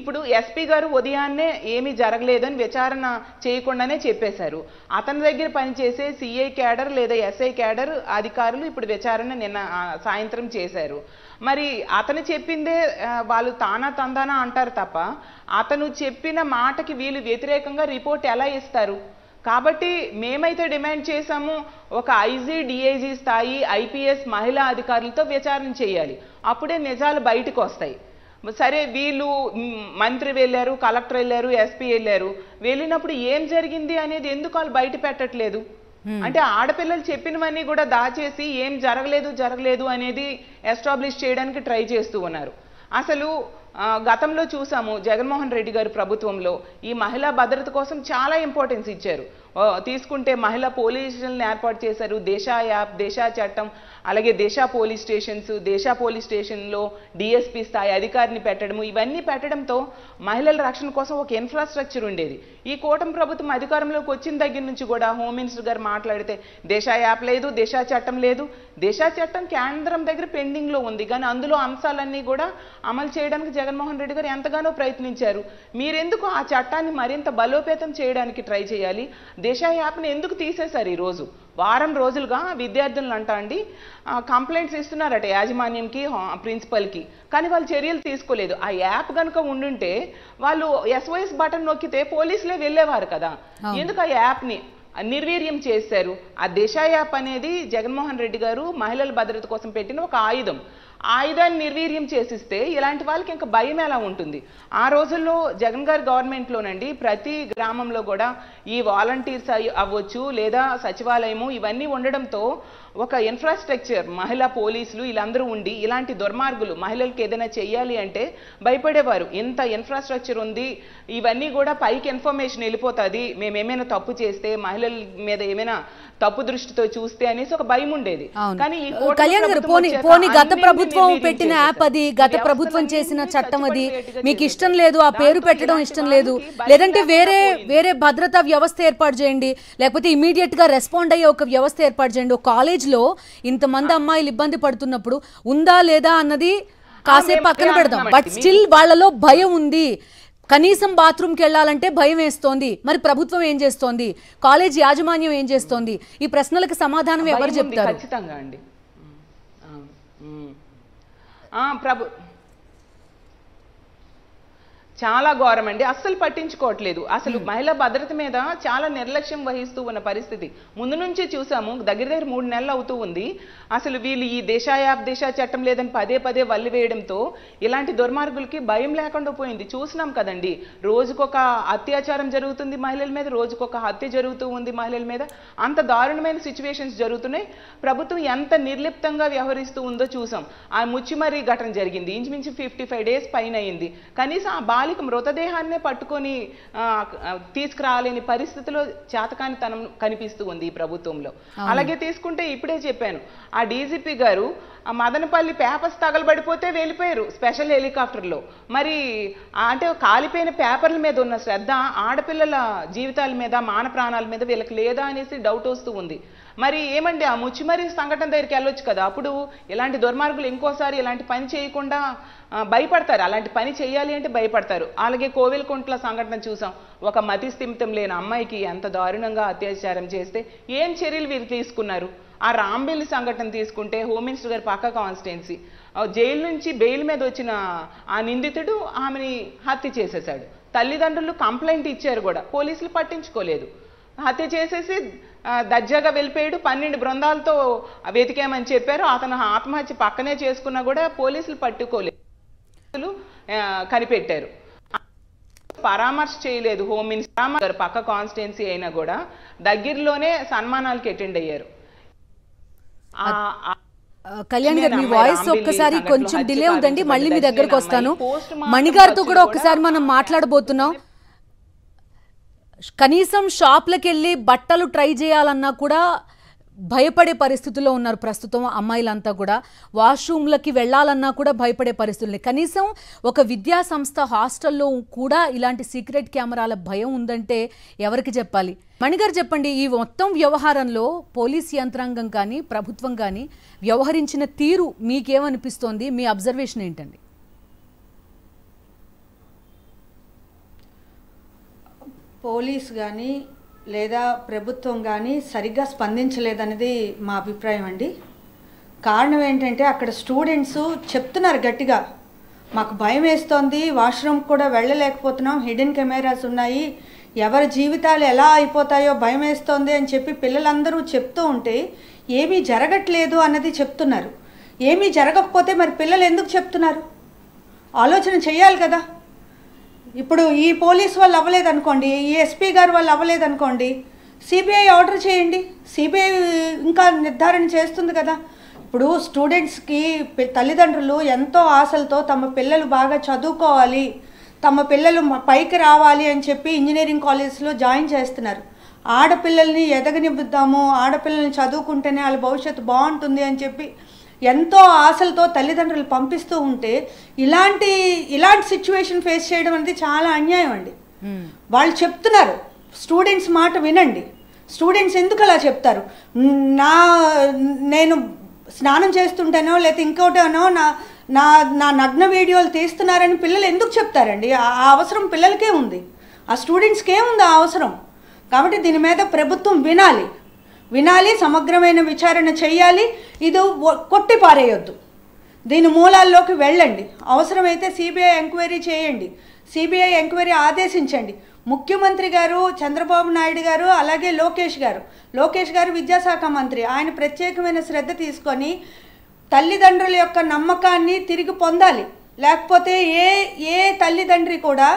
ఇప్పుడు ఎస్పీ గారు ఉదయాన్నే ఏమీ జరగలేదని విచారణ చేయకుండానే చెప్పేశారు. అతని దగ్గర పనిచేసే సిఐ క్యాడర్ లేదా ఎస్ఐ క్యాడర్ అధికారులు ఇప్పుడు విచారణ నిన్న సాయంత్రం చేశారు. మరి అతను చెప్పిందే వాళ్ళు తానా తందానా అంటారు తప్ప అతను చెప్పిన మాటకి వీళ్ళు వ్యతిరేకంగా రిపోర్ట్ ఎలా ఇస్తారు? కాబట్టి మేమైతే డిమాండ్ చేశాము, ఒక ఐజీ, డిఐజీ స్థాయి ఐపీఎస్ మహిళా అధికారులతో విచారణ చేయాలి, అప్పుడే నిజాలు బయటకు వస్తాయి. సరే, వీళ్ళు మంత్రి వెళ్ళారు, కలెక్టర్ వెళ్ళారు, ఎస్పీ వెళ్ళారు, వెళ్ళినప్పుడు ఏం జరిగింది అనేది ఎందుకు వాళ్ళు బయట పెట్టట్లేదు? అంటే ఆడపిల్లలు చెప్పినవన్నీ కూడా దాచేసి ఏం జరగలేదు అనేది ఎస్టాబ్లిష్ చేయడానికి ట్రై చేస్తూ ఉన్నారు. అసలు గతంలో చూసాము, జగన్మోహన్ రెడ్డి గారి ప్రభుత్వంలో ఈ మహిళా భద్రత కోసం చాలా ఇంపార్టెన్స్ ఇచ్చారు. తీసుకుంటే మహిళా పోలీసులను ఏర్పాటు చేశారు, దిశా యాప్, దిశా చట్టం, అలాగే దిశా పోలీస్ స్టేషన్స్, దిశా పోలీస్ స్టేషన్లో డిఎస్పీ స్థాయి అధికారిని పెట్టడము, ఇవన్నీ పెట్టడంతో మహిళల రక్షణ కోసం ఒక ఇన్ఫ్రాస్ట్రక్చర్ ఉండేది. ఈ కూటమి ప్రభుత్వం అధికారంలోకి వచ్చిన దగ్గర నుంచి కూడా హోమ్ మినిస్టర్ గారు మాట్లాడితే దిశా యాప్ లేదు, దిశా చట్టం లేదు. దిశా చట్టం కేంద్రం దగ్గర పెండింగ్లో ఉంది, కానీ అందులో అంశాలన్నీ కూడా అమలు చేయడానికి జగన్మోహన్ రెడ్డి గారు ఎంతగానో ప్రయత్నించారు. మీరెందుకు ఆ చట్టాన్ని మరింత బలోపేతం చేయడానికి ట్రై చేయాలి? దిశా యాప్ని ఎందుకు తీసేశారు? ఈరోజు వారం రోజులుగా విద్యార్థులను అండి కంప్లైంట్స్ ఇస్తున్నారట యాజమాన్యంకి, ప్రిన్సిపల్కి, కానీ వాళ్ళు చర్యలు తీసుకోలేదు. ఆ యాప్ కనుక ఉండుంటే వాళ్ళు SOS బటన్ నొక్కితే పోలీసులే వెళ్ళేవారు కదా. ఎందుకు ఆ యాప్ని నిర్వీర్యం చేశారు? ఆ దిశ యాప్ అనేది జగన్మోహన్ రెడ్డి గారు మహిళల భద్రత కోసం పెట్టిన ఒక ఆయుధం. ఆయుధాన్ని నిర్వీర్యం చేసిస్తే ఇలాంటి వాళ్ళకి ఇంకా భయం ఎలా ఉంటుంది? ఆ రోజుల్లో జగన్ గారి గవర్నమెంట్లోనండి ప్రతి గ్రామంలో కూడా ఈ వాలంటీర్స్ అవ్వచ్చు లేదా సచివాలయము ఇవన్నీ ఉండడంతో ఒక ఇన్ఫ్రాస్ట్రక్చర్, మహిళా పోలీసులు వీళ్ళందరూ ఉండి ఇలాంటి దుర్మార్గులు మహిళలకు ఏదైనా చెయ్యాలి అంటే భయపడేవారు. ఇంత ఇన్ఫ్రాస్ట్రక్చర్ ఉంది, ఇవన్నీ కూడా పైకి ఇన్ఫర్మేషన్ వెళ్ళిపోతుంది, మేమేమైనా తప్పు చేస్తే, మహిళల మీద ఏమైనా తప్పు దృష్టితో చూస్తే అనేసి ఒక భయం ఉండేది. కానీ గత ప్రభుత్వం పెట్టిన యాప్ అది, గత ప్రభుత్వం చేసిన చట్టం అది మీకు ఇష్టం లేదు, ఆ పేరు పెట్టడం ఇష్టం లేదు, లేదంటే వేరే భద్రతా వ్యవస్థ ఏర్పాటు చేయండి, లేకపోతే ఇమీడియట్ గా రెస్పాండ్ అయ్యే ఒక వ్యవస్థ ఏర్పాటు చేయండి. ఒక కాలేజ్ లో ఇంతమంది అమ్మాయిలు ఇబ్బంది పడుతున్నప్పుడు ఉందా లేదా అన్నది కాసేపు పక్కన పెడదాం, బట్ స్టిల్ వాళ్ళలో భయం ఉంది. కనీసం బాత్రూమ్కి వెళ్ళాలంటే భయం వేస్తోంది. మరి ప్రభుత్వం ఏం చేస్తోంది? కాలేజ్ యాజమాన్యం ఏం చేస్తోంది? ఈ ప్రశ్నలకు సమాధానం ఎవరు చెప్తారు? ఖచ్చితంగా అండి. చాలా ఘోరం అండి, అస్సలు పట్టించుకోవట్లేదు. అసలు మహిళా భద్రత మీద చాలా నిర్లక్ష్యం వహిస్తూ ఉన్న పరిస్థితి ముందు నుంచి చూసాము. దగ్గర 3 నెలలు అవుతూ ఉంది. అసలు వీళ్ళు ఈ దిశా యాప్, దిశా చట్టం లేదని పదే వల్లి వేయడంతో ఇలాంటి దుర్మార్గులకి భయం లేకుండా పోయింది. చూసినాం కదండి, రోజుకొక అత్యాచారం జరుగుతుంది మహిళల మీద, రోజుకొక హత్య జరుగుతూ ఉంది మహిళల మీద. అంత దారుణమైన సిచ్యువేషన్స్ జరుగుతున్నాయి. ప్రభుత్వం ఎంత నిర్లిప్తంగా వ్యవహరిస్తూ ఉందో చూసాం. ఆ ముచ్చిమర్రి ఘటన జరిగింది, ఇంచుమించు 55 days పైన అయింది. కనీసం ఆ బాలిక మృతదేహాన్నే పట్టుకొని తీసుకురాలేని పరిస్థితిలో చేతకానితనం కనిపిస్తూ ఉంది ఈ ప్రభుత్వంలో. అలాగే తీసుకుంటే ఇప్పుడే చెప్పాను, ఆ డీజీపీ గారు ఆ మదనపల్లి పేపర్స్ తగలబడిపోతే వెళ్ళిపోయారు స్పెషల్ హెలికాప్టర్లో. మరి అంటే కాలిపోయిన పేపర్ల మీద ఉన్న శ్రద్ధ ఆడపిల్లల జీవితాల మీద, మాన ప్రాణాల మీద వీళ్ళకి లేదా అనేసి డౌట్ వస్తూ ఉంది. మరి ఏమండి, ఆ ముచ్చిమరి సంఘటన దగ్గరికి వెళ్ళొచ్చు కదా, అప్పుడు ఇలాంటి దుర్మార్గులు ఇంకోసారి ఇలాంటి పని చేయకుండా భయపడతారు. అలాంటి పని చేయాలి అంటే భయపడతారు. అలాగే కోవెలకుంట్ల సంఘటన చూసాం, ఒక మతి స్థిమితం లేని అమ్మాయికి ఎంత దారుణంగా అత్యాచారం చేస్తే ఏం చర్యలు వీరు తీసుకున్నారు. ఆ రాంబెల్లి సంఘటన తీసుకుంటే హోమ్ మినిస్టర్ గారి పక్క కాన్స్టిట్యున్సీ, జైలు నుంచి బెయిల్ మీద వచ్చిన ఆ నిందితుడు ఆమెని హత్య చేసేశాడు. తల్లిదండ్రులు కంప్లైంట్ ఇచ్చారు కూడా, పోలీసులు పట్టించుకోలేదు. హత్య చేసేసి దర్జాగా వెళ్ళిపోయాడు. 12 బృందాలతో వెతికామని చెప్పారు. అతను ఆత్మహత్య పక్కనే చేసుకున్నా కూడా పోలీసులు పట్టుకోలేదు, కనిపెట్టారు. పరామర్శ చేయలేదు హోమ్ మినిస్టర్. పక్క కాన్స్టిట్యున్సీ అయినా కూడా దగ్గరలోనే సన్మానాలకు అటెండ్ అయ్యారు. కళ్యాణ్ గారు, మీ వాయిస్ ఒక్కసారి కొంచెం డిలే ఉందండి, మళ్ళీ మీ దగ్గరకు వస్తాను. మణిగారితో కూడా ఒక్కసారి మనం మాట్లాడబోతున్నాం. కనీసం షాప్లకు వెళ్ళి బట్టలు ట్రై చేయాలన్నా కూడా భయపడే పరిస్థితుల్లో ఉన్నారు ప్రస్తుతం అమ్మాయిలంతా కూడా. వాష్రూమ్లకి వెళ్ళాలన్నా కూడా భయపడే పరిస్థితులు. కనీసం ఒక విద్యా సంస్థ హాస్టల్లో కూడా ఇలాంటి సీక్రెట్ కెమెరాల భయం ఉందంటే ఎవరికి చెప్పాలి? మణిగారు చెప్పండి, ఈ మొత్తం వ్యవహారంలో పోలీస్ యంత్రాంగం కానీ ప్రభుత్వం కానీ వ్యవహరించిన తీరు మీకేమనిపిస్తోంది? మీ అబ్జర్వేషన్ ఏంటండి? పోలీస్ కానీ లేదా ప్రభుత్వం కానీ సరిగ్గా స్పందించలేదనేది మా అభిప్రాయం అండి. కారణం ఏంటంటే అక్కడ స్టూడెంట్స్ చెప్తున్నారు గట్టిగా, మాకు భయం వేస్తోంది, వాష్రూమ్ కూడా వెళ్ళలేకపోతున్నాం, హిడెన్ కెమెరాస్ ఉన్నాయి, ఎవరి జీవితాలు ఎలా అయిపోతాయో భయం వేస్తోంది అని చెప్పి పిల్లలందరూ చెప్తూ ఉంటే ఏమీ జరగట్లేదు అన్నది చెప్తున్నారు. ఏమీ జరగకపోతే మరి పిల్లలు ఎందుకు చెప్తున్నారు? ఆలోచన చేయాలి కదా. ఇప్పుడు ఈ పోలీస్ వాళ్ళు అవ్వలేదనుకోండి, ఈ ఎస్పీ గారు వాళ్ళు అవ్వలేదనుకోండి, సిబిఐ ఆర్డర్ చేయండి, సిబిఐ ఇంకా నిర్ధారణ చేస్తుంది కదా. ఇప్పుడు స్టూడెంట్స్కి తల్లిదండ్రులు ఎంతో ఆశలతో తమ పిల్లలు బాగా చదువుకోవాలి, తమ పిల్లలు పైకి రావాలి అని చెప్పి ఇంజనీరింగ్ కాలేజ్లో జాయిన్ చేస్తున్నారు. ఆడపిల్లల్ని ఎదగనిద్దాము, ఆడపిల్లల్ని చదువుకుంటేనే వాళ్ళ భవిష్యత్తు బాగుంటుంది అని చెప్పి ఎంతో ఆశలతో తల్లిదండ్రులు పంపిస్తూ ఉంటే ఇలాంటి సిచ్యువేషన్ ఫేస్ చేయడం అనేది చాలా అన్యాయం అండి. వాళ్ళు చెప్తున్నారు, స్టూడెంట్స్ మాట వినండి. స్టూడెంట్స్ ఎందుకు అలా చెప్తారు? నేను స్నానం చేస్తుంటేనో లేకపోతే ఇంకోటనో నా నగ్న వీడియోలు తీస్తున్నారని పిల్లలు ఎందుకు చెప్తారండి? ఆ అవసరం పిల్లలకే ఉంది, ఆ స్టూడెంట్స్కి ఏముంది ఆ అవసరం? కాబట్టి దీని మీద ప్రభుత్వం వినాలి, సమగ్రమైన విచారణ చేయాలి. ఇది కొట్టి పారేయొద్దు, దీని మూలాల్లోకి వెళ్ళండి. అవసరమైతే సిబిఐ ఎంక్వైరీ చేయండి, సిబిఐ ఎంక్వైరీ ఆదేశించండి. ముఖ్యమంత్రి గారు చంద్రబాబు నాయుడు గారు అలాగే లోకేష్ గారు విద్యాశాఖ మంత్రి, ఆయన ప్రత్యేకమైన శ్రద్ధ తీసుకొని తల్లిదండ్రుల యొక్క నమ్మకాన్ని తిరిగి పొందాలి. లేకపోతే ఏ తల్లిదండ్రి కూడా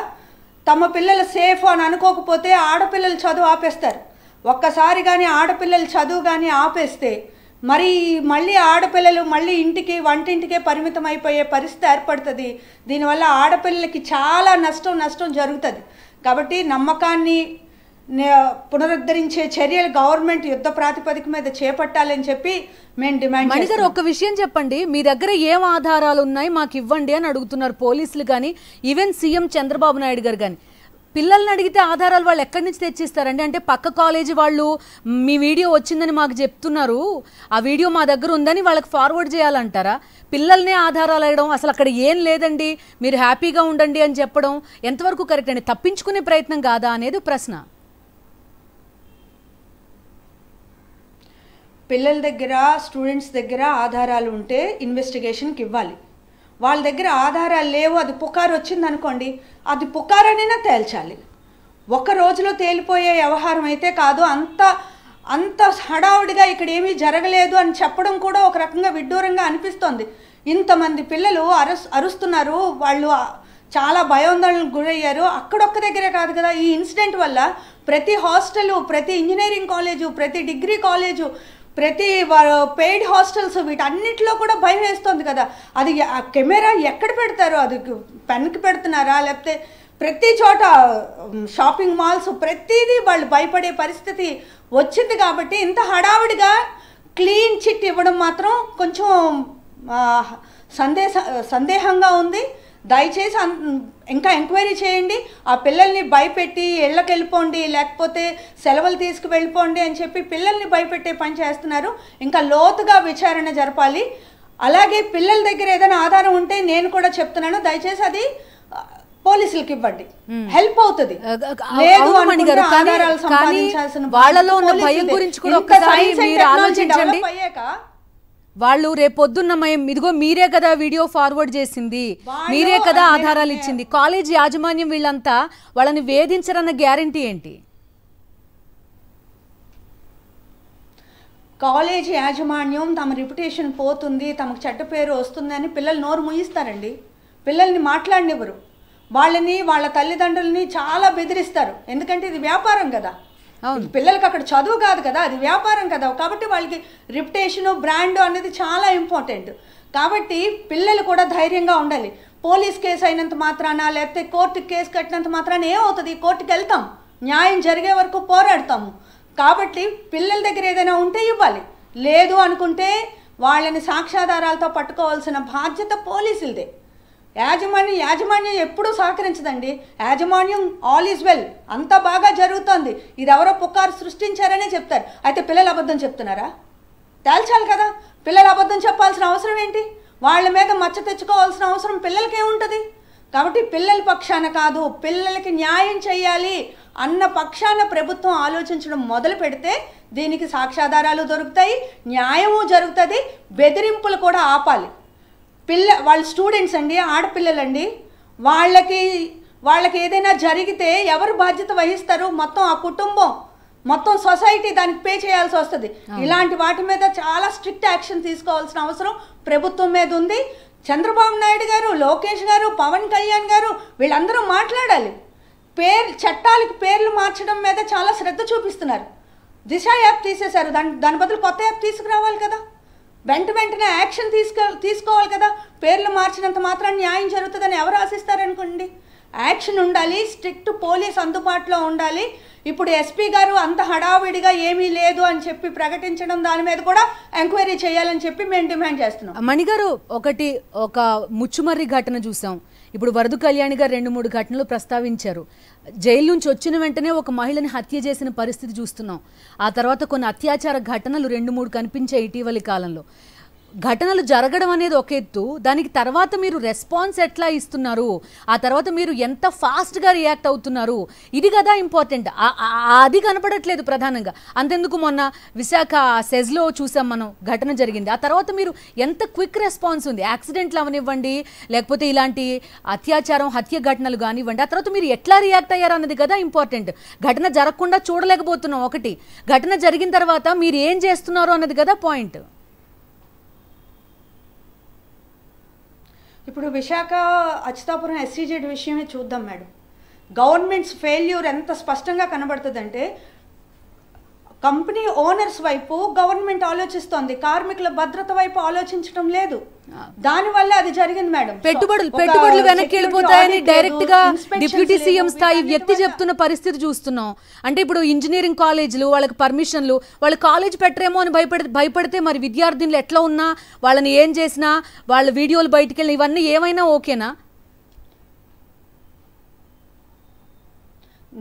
తమ పిల్లలు సేఫ్ అని అనుకోకపోతే ఆడపిల్లలు చదువు ఆపేస్తారు. ఒక్కసారి కానీ ఆడపిల్లలు చదువు కానీ ఆపేస్తే మళ్ళీ ఆడపిల్లలు మళ్ళీ వంటింటికే పరిమితం అయిపోయే పరిస్థితి ఏర్పడుతుంది. దీనివల్ల ఆడపిల్లలకి చాలా నష్టం జరుగుతుంది. కాబట్టి నమ్మకాన్ని పునరుద్ధరించే చర్యలు గవర్నమెంట్ యుద్ధ ప్రాతిపదిక మీద చేపట్టాలని చెప్పి మేము డిమాండ్ చేస్తున్నాం. మణిగారు, ఒక విషయం చెప్పండి, మీ దగ్గర ఏం ఆధారాలు ఉన్నాయి మాకు ఇవ్వండి అని అడుగుతున్నారు పోలీసులు కానీ ఈవెన్ సీఎం చంద్రబాబు నాయుడు గారు కానీ. పిల్లల్ని అడిగితే ఆధారాలు వాళ్ళు ఎక్కడి నుంచి తెచ్చిస్తారండి? అంటే పక్క కాలేజీ వాళ్ళు మీ వీడియో వచ్చిందని మాకు చెప్తున్నారు, ఆ వీడియో మా దగ్గర ఉందని వాళ్ళకి ఫార్వర్డ్ చేయాలంటారా? పిల్లల్నే ఆధారాలు అడగడం, అసలు అక్కడ ఏం లేదండి మీరు హ్యాపీగా ఉండండి అని చెప్పడం ఎంతవరకు కరెక్ట్ అండి? తప్పించుకునే ప్రయత్నం కాదా అనేది ప్రశ్న. పిల్లల దగ్గర స్టూడెంట్స్ దగ్గర ఆధారాలు ఉంటే ఇన్వెస్టిగేషన్కి ఇవ్వాలి. వాళ్ళ దగ్గర ఆధారాలు లేవు, అది పుకారు వచ్చింది అనుకోండి, అది పుకారనైనా తేల్చాలి. ఒక రోజులో తేలిపోయే వ్యవహారం అయితే కాదు. అంత హడావుడిగా ఇక్కడ ఏమీ జరగలేదు అని చెప్పడం కూడా ఒక రకంగా విడ్డూరంగా అనిపిస్తోంది. ఇంతమంది పిల్లలు అరుస్తున్నారు, వాళ్ళు చాలా భయాందోళనకు గురయ్యారు. అక్కడొక్క దగ్గరే కాదు కదా, ఈ ఇన్సిడెంట్ వల్ల ప్రతి హాస్టలు, ప్రతి ఇంజనీరింగ్ కాలేజు, ప్రతి డిగ్రీ కాలేజు, ప్రతి పెయిడ్ హాస్టల్స్ వీటన్నిటిలో కూడా భయం వేస్తుంది కదా. అది కెమెరా ఎక్కడ పెడతారు? అది పెన్కి పెడుతున్నారా లేకపోతే ప్రతి చోట షాపింగ్ మాల్స్ ప్రతిదీ వాళ్ళు భయపడే పరిస్థితి వచ్చింది. కాబట్టి ఇంత హడావిడిగా క్లీన్ చిట్ ఇవ్వడం మాత్రం కొంచెం సందేహంగా ఉంది. దయచేసి ఇంకా ఎంక్వైరీ చేయండి. ఆ పిల్లల్ని భయపెట్టి ఇళ్ళకి వెళ్ళిపోండి, లేకపోతే సెలవులు తీసుకువెళ్ళిపోండి అని చెప్పి పిల్లల్ని భయపెట్టే పని చేస్తున్నారు. ఇంకా లోతుగా విచారణ జరపాలి. అలాగే పిల్లల దగ్గర ఏదైనా ఆధారం ఉంటే నేను కూడా చెప్తున్నాను, దయచేసి అది పోలీసులకి ఇవ్వండి, హెల్ప్ అవుతుంది. లేదు అనుకుంటే ఆధారాలు సంపాదించాల్సిన వాళ్ళలో ఉన్న భయం గురించి కూడా ఒకసారి మీరు ఆలోచించండి. వాళ్ళు రేపొద్దున్న ఇదిగో మీరే కదా వీడియో ఫార్వర్డ్ చేసింది, మీరే కదా ఆధారాలు ఇచ్చింది, కాలేజ్ యాజమాన్యం వీళ్ళంతా వాళ్ళని వేధించరన్న గ్యారంటీ ఏంటి? కాలేజ్ యాజమాన్యం తమ రిప్యుటేషన్ పోతుంది, తమకు చెడ్డ పేరు వస్తుంది అని పిల్లలు నోరు ముయిస్తారండి. పిల్లల్ని మాట్లాడనివ్వరు. వాళ్ళని వాళ్ళ తల్లిదండ్రులని చాలా బెదిరిస్తారు. ఎందుకంటే ఇది వ్యాపారం కదా, పిల్లలకి అక్కడ చదువు కాదు కదా, అది వ్యాపారం కదా. కాబట్టి వాళ్ళకి రిప్యుటేషన్ బ్రాండ్ అనేది చాలా ఇంపార్టెంట్. కాబట్టి పిల్లలు కూడా ధైర్యంగా ఉండాలి. పోలీస్ కేసు అయినంత మాత్రాన లేకపోతే కోర్టుకి కేసు కట్టినంత మాత్రాన ఏమవుతుంది? కోర్టుకి వెళ్తాం, న్యాయం జరిగే వరకు పోరాడతాము. కాబట్టి పిల్లల దగ్గర ఏదైనా ఉంటే ఇవ్వాలి. లేదు అనుకుంటే వాళ్ళని సాక్ష్యాధారాలతో పట్టుకోవాల్సిన బాధ్యత పోలీసులదే. యాజమాన్యం ఎప్పుడూ సహకరించదండి. యాజమాన్యం ఆల్ ఈజ్ వెల్, అంతా బాగా జరుగుతుంది, ఇది ఎవరో పుకారు సృష్టించారనే చెప్తారు. అయితే పిల్లలు అబద్ధం చెప్తున్నారా? తేల్చాలి కదా. పిల్లలు అబద్ధం చెప్పాల్సిన అవసరం ఏంటి? వాళ్ళ మీద మచ్చ తెచ్చుకోవాల్సిన అవసరం పిల్లలకి ఏముంటుంది? కాబట్టి పిల్లల పక్షాన కాదు, పిల్లలకి న్యాయం చేయాలి అన్న పక్షాన ప్రభుత్వం ఆలోచించడం మొదలు పెడితే దీనికి సాక్ష్యాధారాలు దొరుకుతాయి, న్యాయము జరుగుతుంది, బెదిరింపులు కూడా ఆపాలి. వాళ్ళ స్టూడెంట్స్ అండి, ఆడపిల్లలండి, వాళ్ళకి ఏదైనా జరిగితే ఎవరు బాధ్యత వహిస్తారు? మొత్తం ఆ కుటుంబం, మొత్తం సొసైటీ దానికి పే చేయాల్సి వస్తుంది. ఇలాంటి వాటి మీద చాలా స్ట్రిక్ట్ యాక్షన్ తీసుకోవాల్సిన అవసరం ప్రభుత్వం మీద ఉంది. చంద్రబాబు నాయుడు గారు, లోకేష్ గారు, పవన్ కళ్యాణ్ గారు వీళ్ళందరూ మాట్లాడాలి. చట్టాలకు పేర్లు మార్చడం మీద చాలా శ్రద్ధ చూపిస్తున్నారు. దిశ యాప్ తీసేశారు, దాని బదులు కొత్త యాప్ తీసుకురావాలి కదా. వెంటనే యాక్షన్ తీసుకోవాలి కదా. పేర్లు మార్చినంత మాత్రం న్యాయం జరుగుతుందని ఎవరు ఆశిస్తారనుకోండి. యాక్షన్ ఉండాలి, స్ట్రిక్ట్ పోలీస్ అందుబాటులో ఉండాలి. ఇప్పుడు ఎస్పీ గారు అంత హడావిడిగా ఏమీ లేదు అని చెప్పి ప్రకటించడం, దాని మీద కూడా ఎంక్వైరీ చేయాలని చెప్పి మేము డిమాండ్ చేస్తున్నాం. మణిగారు, ఒక ముచ్చుమర్రి ఘటన చూసాం. ఇప్పుడు వరదు కళ్యాణి గారు 2-3 ఘటనలు ప్రస్తావించారు. జైలు నుంచి వచ్చిన వెంటనే ఒక మహిళని హత్య చేసిన పరిస్థితి చూస్తున్నాం. ఆ తర్వాత కొన్ని అత్యాచార ఘటనలు 2-3 కనిపించాయి ఇటీవలి కాలంలో. ఘటనలు జరగడం అనేది ఒక ఎత్తు, దానికి తర్వాత మీరు రెస్పాన్స్ ఎట్లా ఇస్తున్నారు, ఆ తర్వాత మీరు ఎంత ఫాస్ట్గా రియాక్ట్ అవుతున్నారు, ఇది కదా ఇంపార్టెంట్. అది కనపడట్లేదు ప్రధానంగా. అంతెందుకు మొన్న విశాఖ సెజ్లో చూసాం మనం, ఘటన జరిగింది. ఆ తర్వాత మీరు ఎంత క్విక్ రెస్పాన్స్ ఉంది, యాక్సిడెంట్లు అవనివ్వండి, లేకపోతే ఇలాంటి అత్యాచారం హత్య ఘటనలు కానివ్వండి, ఆ తర్వాత మీరు ఎట్లా రియాక్ట్ అయ్యారు అన్నది కదా ఇంపార్టెంట్. ఘటన జరగకుండా చూడలేకపోతున్నాం ఒకటి, ఘటన జరిగిన తర్వాత మీరు ఏం చేస్తున్నారు అన్నది కదా పాయింట్. ఇప్పుడు విశాఖ అచ్యుతాపురం ఎస్సీజెడ్ విషయమే చూద్దాం మేడం. గవర్నమెంట్స్ ఫెయిల్యూర్ ఎంత స్పష్టంగా కనబడుతుందంటే, కంపెనీ ఓనర్స్ వైపు గవర్నమెంట్ ఆలోచిస్తోంది, కార్మికుల భద్రత వైపు ఆలోచించడం లేదు. దానివల్ల అది జరిగింది మేడం. పెట్టుబడులు వెనక్కి వెళ్ళిపోతాయని డైరెక్ట్ గా డిప్యూటీ సీఎం స్థాయి వ్యక్తి చెప్తున్న పరిస్థితి చూస్తున్నాం. అంటే ఇప్పుడు ఇంజనీరింగ్ కాలేజీలు వాళ్ళకి పర్మిషన్లు, వాళ్ళు కాలేజ్ పెట్టరేమో అని భయపడితే మరి విద్యార్థులు ఎట్లా ఉన్నా, వాళ్ళని ఏం చేసినా, వాళ్ళ వీడియోలు బయటికి వెళ్ళిన ఇవన్నీ ఏమైనా ఓకేనా?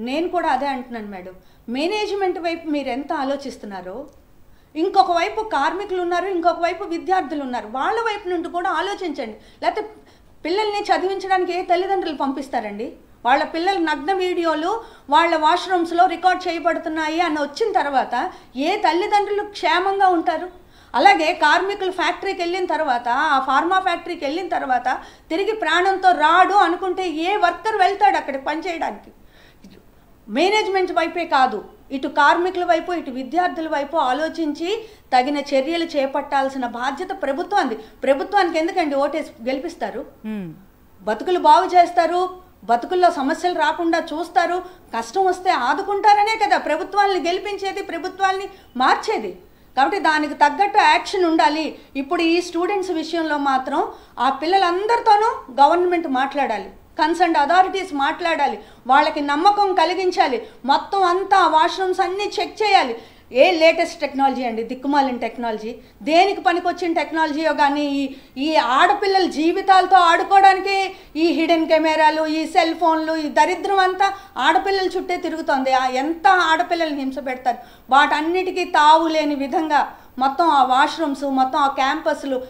నేను కూడా అదే అంటున్నాను మేడం. మేనేజ్మెంట్ వైపు మీరు ఎంత ఆలోచిస్తున్నారో, ఇంకొక వైపు కార్మికులు ఉన్నారు, ఇంకొక వైపు విద్యార్థులు ఉన్నారు, వాళ్ళ వైపు నుండి కూడా ఆలోచించండి. లేకపోతే పిల్లల్ని చదివించడానికి ఏ తల్లిదండ్రులు పంపిస్తారండి? వాళ్ళ పిల్లల నగ్న వీడియోలు వాళ్ళ వాష్రూమ్స్లో రికార్డ్ చేయబడుతున్నాయి అని వచ్చిన తర్వాత ఏ తల్లిదండ్రులు క్షేమంగా ఉంటారు? అలాగే కార్మికులు ఫ్యాక్టరీకి వెళ్ళిన తర్వాత, ఆ ఫార్మా ఫ్యాక్టరీకి వెళ్ళిన తర్వాత తిరిగి ప్రాణంతో రాడు అనుకుంటే ఏ వర్కర్ వెళ్తాడు అక్కడికి పనిచేయడానికి? మేనేజ్మెంట్ వైపే కాదు, ఇటు కార్మికుల వైపు ఇటు విద్యార్థుల వైపు ఆలోచించి తగిన చర్యలు చేపట్టాల్సిన బాధ్యత ప్రభుత్వానికి. ప్రభుత్వానికి ఎందుకండి ఓటేసి గెలిపిస్తారు? బతుకులు బాగు చేస్తారు, బతుకుల్లో సమస్యలు రాకుండా చూస్తారు, కష్టం వస్తే ఆదుకుంటారనే కదా ప్రభుత్వాన్ని గెలిపించేది, ప్రభుత్వాన్ని మార్చేది. కాబట్టి దానికి తగ్గట్టు యాక్షన్ ఉండాలి. ఇప్పుడు ఈ స్టూడెంట్స్ విషయంలో మాత్రం ఆ పిల్లలందరితోనూ గవర్నమెంట్ మాట్లాడాలి. కన్సర్న్ అథారిటీస్ మాట్లాడాలి, వాళ్ళకి నమ్మకం కలిగించాలి, మొత్తం అంతా వాష్రూమ్స్ అన్నీ చెక్ చేయాలి. ఏ లేటెస్ట్ టెక్నాలజీ అండి, దిక్కుమాలిన టెక్నాలజీ, దేనికి పనికొచ్చిన టెక్నాలజీయో కానీ ఈ ఆడపిల్లల జీవితాలతో ఆడుకోవడానికి ఈ హిడెన్ కెమెరాలు, ఈ సెల్ ఫోన్లు, ఈ దరిద్రం అంతా ఆడపిల్లల చుట్టే తిరుగుతుంది. ఎంత ఆడపిల్లల్ని హింస పెడతారు. వాటన్నిటికీ తావు లేని విధంగా మొత్తం ఆ వాష్రూమ్స్, మొత్తం ఆ క్యాంపస్లు,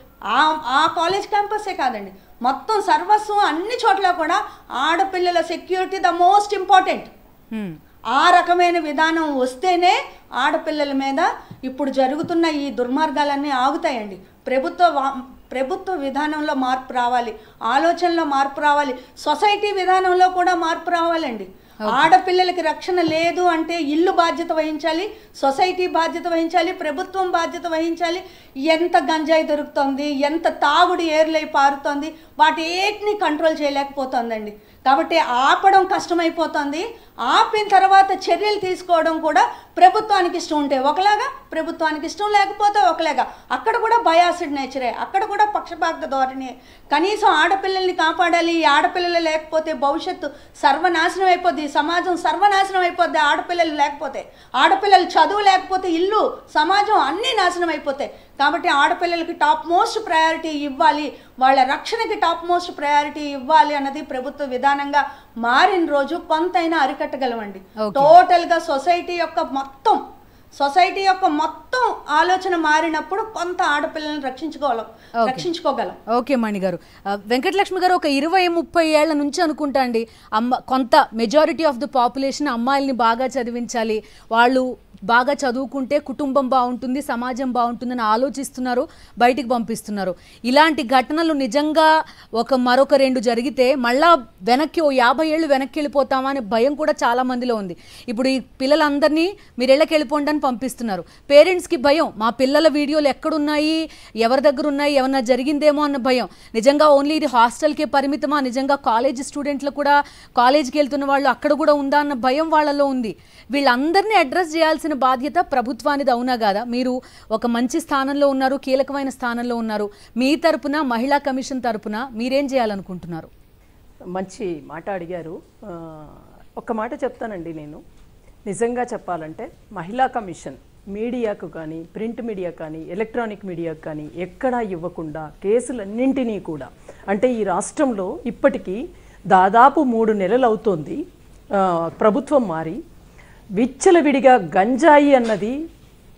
ఆ కాలేజ్ క్యాంపసే కాదండి, మొత్తం సర్వస్వం అన్ని చోట్ల కూడా ఆడపిల్లల సెక్యూరిటీ ద మోస్ట్ ఇంపార్టెంట్. ఆ రకమైన విధానం వస్తేనే ఆడపిల్లల మీద ఇప్పుడు జరుగుతున్న ఈ దుర్మార్గాలన్నీ ఆగుతాయండి. ప్రభుత్వ విధానంలో మార్పు రావాలి, ఆలోచనలో మార్పు రావాలి, సొసైటీ విధానంలో కూడా మార్పు రావాలండి. ఆడపిల్లలకి రక్షణ లేదు అంటే ఇల్లు బాధ్యత వహించాలి, సొసైటీ బాధ్యత వహించాలి, ప్రభుత్వం బాధ్యత వహించాలి. ఎంత గంజాయి దొరుకుతుంది, ఎంత తాగుడు ఏర్లై పారుతోంది, వాటి ఏటిని కంట్రోల్ చేయలేకపోతుందండి. కాబట్టి ఆపడం కష్టమైపోతుంది. ఆపిన తర్వాత చర్యలు తీసుకోవడం కూడా ప్రభుత్వానికి ఇష్టం ఉంటే ఒకలాగా, ప్రభుత్వానికి ఇష్టం లేకపోతే ఒకలాగా. అక్కడ కూడా బయాసిడ్ నేచరే, అక్కడ కూడా పక్షపాత ధోరణి. కనీసం ఆడపిల్లల్ని కాపాడాలి. ఈ ఆడపిల్లలు లేకపోతే భవిష్యత్తు సర్వనాశనం అయిపోద్ది, సమాజం సర్వనాశనం అయిపోద్ది. ఆడపిల్లలు లేకపోతే, ఆడపిల్లలు చదువు లేకపోతే ఇల్లు, సమాజం అన్నీ నాశనం అయిపోతాయి. కాబట్టి ఆడపిల్లలకి టాప్ మోస్ట్ ప్రయారిటీ ఇవ్వాలి, వాళ్ళ రక్షణకి టాప్ మోస్ట్ ప్రయారిటీ ఇవ్వాలి అన్నది ప్రభుత్వ విధానంగా మారిన రోజు కొంతైనా అరికట్టగలమండి. టోటల్ గా సొసైటీ యొక్క మొత్తం ఆలోచన మారినప్పుడు కొంత ఆడపిల్లలను రక్షించుకోగలం. ఓకే మణి గారు. వెంకటలక్ష్మి గారు, ఒక 20-30 ఏళ్ల నుంచి అనుకుంటా అండి, కొంత మెజారిటీ ఆఫ్ ద పాపులేషన్ అమ్మాయిల్ని బాగా చదివించాలి, వాళ్ళు బాగా చదువుకుంటే కుటుంబం బాగుంటుంది, సమాజం బాగుంటుందని ఆలోచిస్తున్నారు, బయటికి పంపిస్తున్నారు. ఇలాంటి ఘటనలు నిజంగా మరొక 2 జరిగితే మళ్ళా వెనక్కి 50 ఏళ్ళు వెనక్కి వెళ్ళిపోతామా అనే భయం కూడా చాలా మందిలో ఉంది. ఇప్పుడు ఈ పిల్లలందరినీ మీరు ఇళ్ళకి వెళ్ళిపోండి అని పంపిస్తున్నారు. పేరెంట్స్కి భయం, మా పిల్లల వీడియోలు ఎక్కడున్నాయి, ఎవరి దగ్గర ఉన్నాయి, ఏమన్నా జరిగిందేమో అన్న భయం. నిజంగా ఓన్లీ ఇది హాస్టల్కే పరిమితమా, నిజంగా కాలేజ్ స్టూడెంట్లు కూడా, కాలేజ్కి వెళ్తున్న వాళ్ళు అక్కడ కూడా ఉందా అన్న భయం వాళ్ళలో ఉంది. వీళ్ళందరినీ అడ్రస్ చేయాల్సిన బాధ్యత ప్రభుత్వానిది, అవునా కాదా? మీరు ఒక మంచి స్థానంలో ఉన్నారు, కీలకమైన స్థానంలో ఉన్నారు. మీ తరపున, మహిళా కమిషన్ తరపున మీరేం చేయాలనుకుంటున్నారు? మంచి మాట అడిగారు. ఒక మాట చెప్తానండి. నేను నిజంగా చెప్పాలంటే మహిళా కమిషన్ మీడియాకు కానీ, ప్రింట్ మీడియా కానీ, ఎలక్ట్రానిక్ మీడియాకు కానీ ఎక్కడా ఇవ్వకుండా కేసులన్నింటినీ కూడా, అంటే ఈ రాష్ట్రంలో ఇప్పటికీ దాదాపు 3 నెలలు అవుతోంది ప్రభుత్వం మారి, విచ్చలవిడిగా గంజాయి అన్నది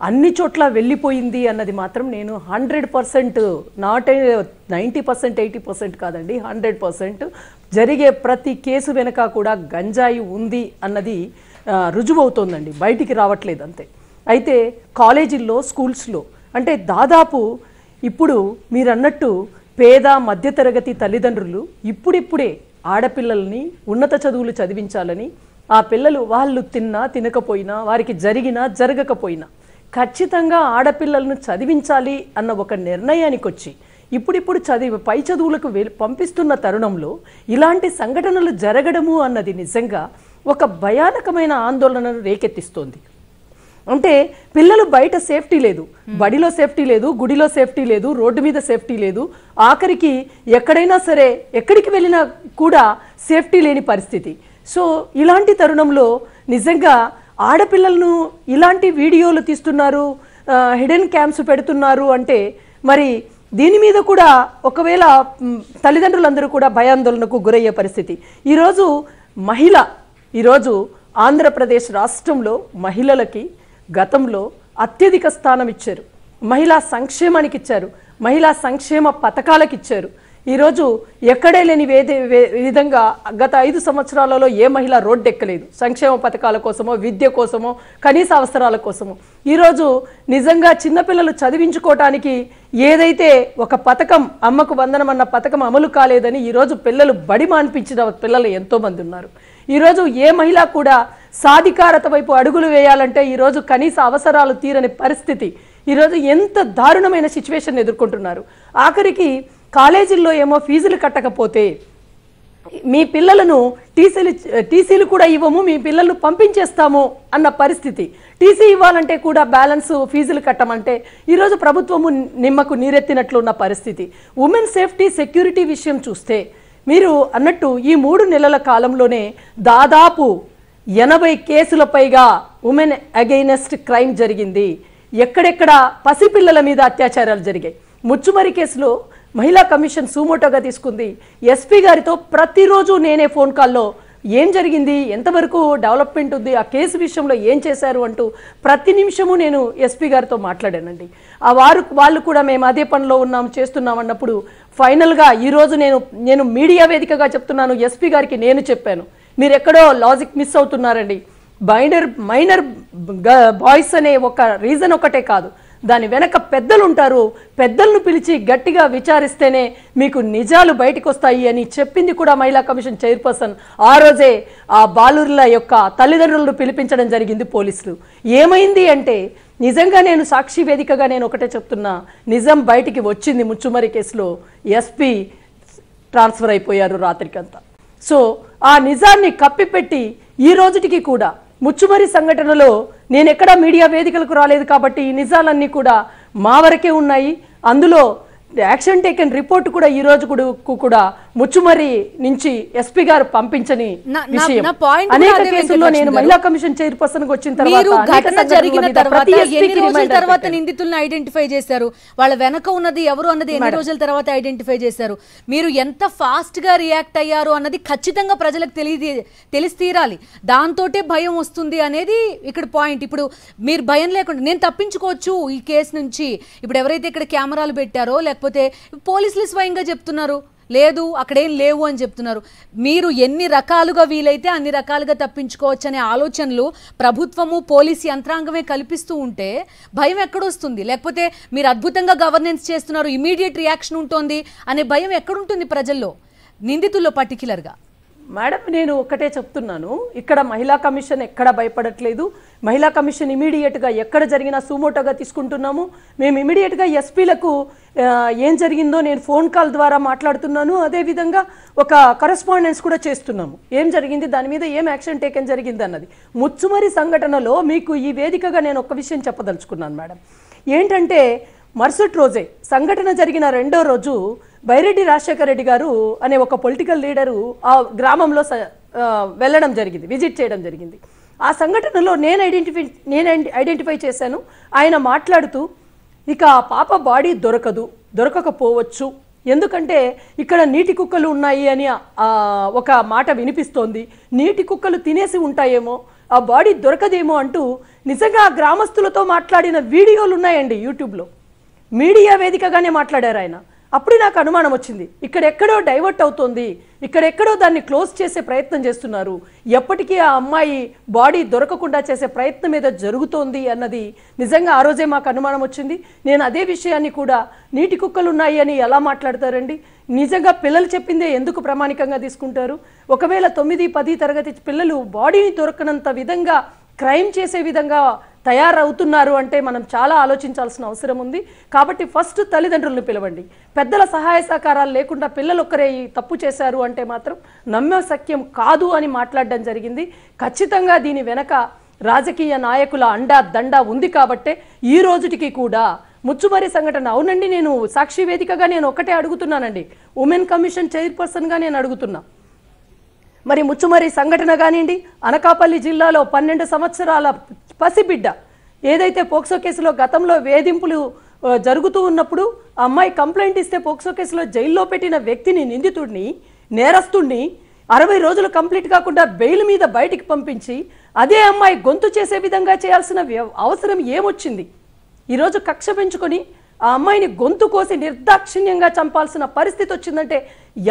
అన్ని చోట్ల వెళ్ళిపోయింది అన్నది మాత్రం నేను 100%, నాట్ 90%, 80% కాదండి, 100% జరిగే ప్రతి కేసు వెనక కూడా గంజాయి ఉంది అన్నది రుజువవుతోందండి, బయటికి రావట్లేదు అంతే. అయితే కాలేజీల్లో, స్కూల్స్లో అంటే దాదాపు ఇప్పుడు మీరు అన్నట్టు పేద మధ్యతరగతి తల్లిదండ్రులు ఇప్పుడిప్పుడే ఆడపిల్లల్ని ఉన్నత చదువులు చదివించాలని, ఆ పిల్లలు వాళ్ళు తిన్నా తినకపోయినా, వారికి జరిగినా జరగకపోయినా ఖచ్చితంగా ఆడపిల్లలను చదివించాలి అన్న ఒక నిర్ణయానికి వచ్చి ఇప్పుడిప్పుడు పై చదువులకు పంపిస్తున్న తరుణంలో ఇలాంటి సంఘటనలు జరగడము అన్నది నిజంగా ఒక భయానకమైన ఆందోళనను రేకెత్తిస్తోంది. అంటే పిల్లలు బయట సేఫ్టీ లేదు, బడిలో సేఫ్టీ లేదు, గుడిలో సేఫ్టీ లేదు, రోడ్డు మీద సేఫ్టీ లేదు, ఆఖరికి ఎక్కడైనా సరే ఎక్కడికి వెళ్ళినా కూడా సేఫ్టీ లేని పరిస్థితి. సో ఇలాంటి తరుణంలో నిజంగా ఆడపిల్లలను ఇలాంటి వీడియోలు తీస్తున్నారు, హిడెన్ క్యామ్స్ పెడుతున్నారు అంటే మరి దీని మీద కూడా ఒకవేళ తల్లిదండ్రులందరూ కూడా భయాందోళనకు గురయ్యే పరిస్థితి. ఈరోజు ఆంధ్రప్రదేశ్ రాష్ట్రంలో మహిళలకి గతంలో అత్యధిక స్థానం ఇచ్చారు, మహిళా సంక్షేమానికి ఇచ్చారు, మహిళా సంక్షేమ పథకాలకు ఇచ్చారు. ఈరోజు ఎక్కడే లేని విధంగా గత 5 సంవత్సరాలలో ఏ మహిళ రోడ్డెక్కలేదు, సంక్షేమ పథకాల కోసమో, విద్య కోసమో, కనీస అవసరాల కోసమో. ఈరోజు నిజంగా చిన్నపిల్లలు చదివించుకోవటానికి ఏదైతే ఒక పథకం, అమ్మకు వందనం అన్న పథకం అమలు కాలేదని ఈరోజు పిల్లలు బడి మాన్పించిన పిల్లలు ఎంతోమంది ఉన్నారు. ఈరోజు ఏ మహిళ కూడా సాధికారత వైపు అడుగులు వేయాలంటే ఈరోజు కనీస అవసరాలు తీరని పరిస్థితి. ఈరోజు ఎంత దారుణమైన సిచ్యువేషన్ ఎదుర్కొంటున్నారు. ఆఖరికి కాలేజీల్లో ఏమో ఫీజులు కట్టకపోతే మీ పిల్లలను టీసీలు కూడా ఇవ్వము, మీ పిల్లలను పంపించేస్తాము అన్న పరిస్థితి. టీసీ ఇవ్వాలంటే కూడా బ్యాలెన్స్ ఫీజులు కట్టమంటే ఈరోజు ప్రభుత్వము నిమ్మకు నీరెత్తినట్లు ఉన్న పరిస్థితి. ఉమెన్ సేఫ్టీ సెక్యూరిటీ విషయం చూస్తే మీరు అన్నట్టు ఈ 3 నెలల కాలంలోనే దాదాపు 80 కేసుల పైగా ఉమెన్ అగైనెస్ట్ క్రైమ్ జరిగింది. ఎక్కడెక్కడ పసిపిల్లల మీద అత్యాచారాలు జరిగాయి. ముచ్చుమరి కేసులో మహిళా కమిషన్ సుమోటోగా తీసుకుంది. ఎస్పీ గారితో ప్రతిరోజు నేనే ఫోన్ కాల్లో ఏం జరిగింది, ఎంతవరకు డెవలప్మెంట్ ఉంది, ఆ కేసు విషయంలో ఏం చేశారు అంటూ ప్రతి నిమిషము నేను ఎస్పీ గారితో మాట్లాడానండి. వాళ్ళు కూడా మేము అదే పనిలో ఉన్నాం, చేస్తున్నాం అన్నప్పుడు ఫైనల్గా ఈరోజు నేను మీడియా వేదికగా చెప్తున్నాను, ఎస్పీ గారికి నేను చెప్పాను, మీరు ఎక్కడో లాజిక్ మిస్ అవుతున్నారండి. మైనర్ బాయ్స్ అనే ఒక రీజన్ ఒకటే కాదు, దాని వెనక పెద్దలు ఉంటారు, పెద్దలను పిలిచి గట్టిగా విచారిస్తేనే మీకు నిజాలు బయటకు వస్తాయి అని చెప్పింది కూడా మహిళా కమిషన్ చైర్పర్సన్. ఆ రోజే ఆ బాలుర్ల యొక్క తల్లిదండ్రులను పిలిపించడం జరిగింది పోలీసులు. ఏమైంది అంటే నిజంగా నేను సాక్షి వేదికగా నేను ఒకటే చెప్తున్నా, నిజం బయటికి వచ్చింది. ముచ్చుమరి కేసులో ఎస్పీ ట్రాన్స్ఫర్ అయిపోయారు రాత్రికంతా. సో ఆ నిజాన్ని కప్పిపెట్టి ఈ రోజుటికి కూడా ముచ్చుమరి సంఘటనలో నేను ఎక్కడా మీడియా వేదికలకు రాలేదు కాబట్టి ఈ నిజాలన్నీ కూడా మా వరకే ఉన్నాయి. అందులో యాక్షన్ టేకెన్ రిపోర్ట్ కూడా ఈ రోజు కూడా ముచ్చుమరి నుంచి ఎస్పీ గారు పంపించని విషయం. అనేక కేసుల్లో నేను మహిళా కమిషన్ చైర్పర్సన్ గా వచ్చిన తర్వాత నిందితులను ఐడెంటిఫై చేశారు, వాళ్ళ వెనక ఉన్నది ఎవరు అన్నది ఎన్ని రోజుల తర్వాత ఐడెంటిఫై చేశారు, మీరు ఎంత ఫాస్ట్ గా రియాక్ట్ అయ్యారు అన్నది ఖచ్చితంగా ప్రజలకు తెలిసి తీరాలి. దాంతోటే భయం వస్తుంది అనేది ఇక్కడ పాయింట్. ఇప్పుడు మీరు భయం లేకుండా నేను తప్పించుకోవచ్చు ఈ కేసు నుంచి, ఇప్పుడు ఎవరైతే ఇక్కడ కెమెరాలు పెట్టారో లేకపోతే పోలీసులు స్వయంగా చెప్తున్నారు లేదు అక్కడేం లేవు అని చెప్తున్నారు. మీరు ఎన్ని రకాలుగా వీలైతే అన్ని రకాలుగా తప్పించుకోవచ్చు అనే ఆలోచనలు ప్రభుత్వము పోలీసు యంత్రాంగమే కల్పిస్తూ ఉంటే భయం ఎక్కడొస్తుంది? లేకపోతే మీరు అద్భుతంగా గవర్నెన్స్ చేస్తున్నారు, ఇమీడియట్ రియాక్షన్ ఉంటుంది అనే భయం ఎక్కడుంటుంది ప్రజల్లో, నిందితుల్లో పర్టిక్యులర్గా? మేడం నేను ఒకటే చెప్తున్నాను, ఇక్కడ మహిళా కమిషన్ ఎక్కడ భయపడట్లేదు. మహిళా కమిషన్ ఇమీడియట్గా ఎక్కడ జరిగినా సుమోటోగా తీసుకుంటున్నాము. మేము ఇమీడియట్గా ఎస్పీలకు ఏం జరిగిందో నేను ఫోన్ కాల్ ద్వారా మాట్లాడుతున్నాను. అదేవిధంగా ఒక కరెస్పాండెన్స్ కూడా చేస్తున్నాము, ఏం జరిగింది, దాని మీద ఏం యాక్షన్ టేకెన్ జరిగింది అన్నది. ముచ్చుమరి సంఘటనలో మీకు ఈ వేదికగా నేను ఒక విషయం చెప్పదలుచుకున్నాను మేడం. ఏంటంటే మరుసటి రోజే సంఘటన జరిగిన 2వ రోజు బైరెడ్డి రాజశేఖర రెడ్డి గారు అనే ఒక పొలిటికల్ లీడరు ఆ గ్రామంలో వెళ్ళడం జరిగింది, విజిట్ చేయడం జరిగింది. ఆ సంఘటనలో నేను ఐడెంటిఫై చేశాను. ఆయన మాట్లాడుతూ ఇక ఆ పాప బాడీ దొరకకపోవచ్చు, ఎందుకంటే ఇక్కడ నీటి కుక్కలు ఉన్నాయి అని ఒక మాట వినిపిస్తోంది, నీటి కుక్కలు తినేసి ఉంటాయేమో, ఆ బాడీ దొరకదేమో అంటూ నిజంగా గ్రామస్తులతో మాట్లాడిన వీడియోలు ఉన్నాయండి యూట్యూబ్లో. మీడియా వేదికగానే మాట్లాడారు ఆయన. అప్పుడు నాకు అనుమానం వచ్చింది, ఇక్కడెక్కడో డైవర్ట్ అవుతోంది, ఇక్కడెక్కడో దాన్ని క్లోజ్ చేసే ప్రయత్నం చేస్తున్నారు, ఎప్పటికీ ఆ అమ్మాయి బాడీ దొరకకుండా చేసే ప్రయత్నం ఏదో జరుగుతోంది అన్నది నిజంగా ఆ రోజే మాకు అనుమానం వచ్చింది. నేను అదే విషయాన్ని కూడా నీటి కుక్కలు ఉన్నాయి అని ఎలా మాట్లాడతారండి, నిజంగా పిల్లలు చెప్పిందే ఎందుకు ప్రామాణికంగా తీసుకుంటారు? ఒకవేళ 9, 10 తరగతి పిల్లలు బాడీని దొరకనంత విధంగా క్రైమ్ చేసే విధంగా తయారవుతున్నారు అంటే మనం చాలా ఆలోచించాల్సిన అవసరం ఉంది. కాబట్టి ఫస్ట్ తల్లిదండ్రులను పిలవండి. పెద్దల సహాయ సహకారాలు లేకుండా పిల్లలు ఒక్కరే తప్పు చేశారు అంటే మాత్రం నమ్మశక్యం కాదు అని మాట్లాడడం జరిగింది. ఖచ్చితంగా దీని వెనక రాజకీయ నాయకుల అండా దండా ఉంది కాబట్టే ఈ రోజుటికి కూడా ముచ్చుమరి సంఘటన. అవునండి, నేను సాక్షి వేదికగా నేను ఒకటే అడుగుతున్నానండి, ఉమెన్ కమిషన్ చైర్పర్సన్గా నేను అడుగుతున్నా, మరి ముచ్చుమరి సంఘటన కానివ్వండి, అనకాపల్లి జిల్లాలో 12 సంవత్సరాల పసిబిడ్డ ఏదైతే పోక్సో కేసులో గతంలో వేధింపులు జరుగుతూ ఉన్నప్పుడు ఆ అమ్మాయి కంప్లైంట్ ఇస్తే పోక్సో కేసులో జైల్లో పెట్టిన వ్యక్తిని, నిందితుడిని, నేరస్తుడిని 60 రోజులు కంప్లీట్ కాకుండా బెయిల్ మీద బయటికి పంపించి అదే అమ్మాయి గొంతు చేసే విధంగా చేయాల్సిన అవసరం ఏమొచ్చింది? ఈరోజు కక్ష పెంచుకొని ఆ అమ్మాయిని గొంతు కోసి నిర్దాక్షిణ్యంగా చంపాల్సిన పరిస్థితి వచ్చిందంటే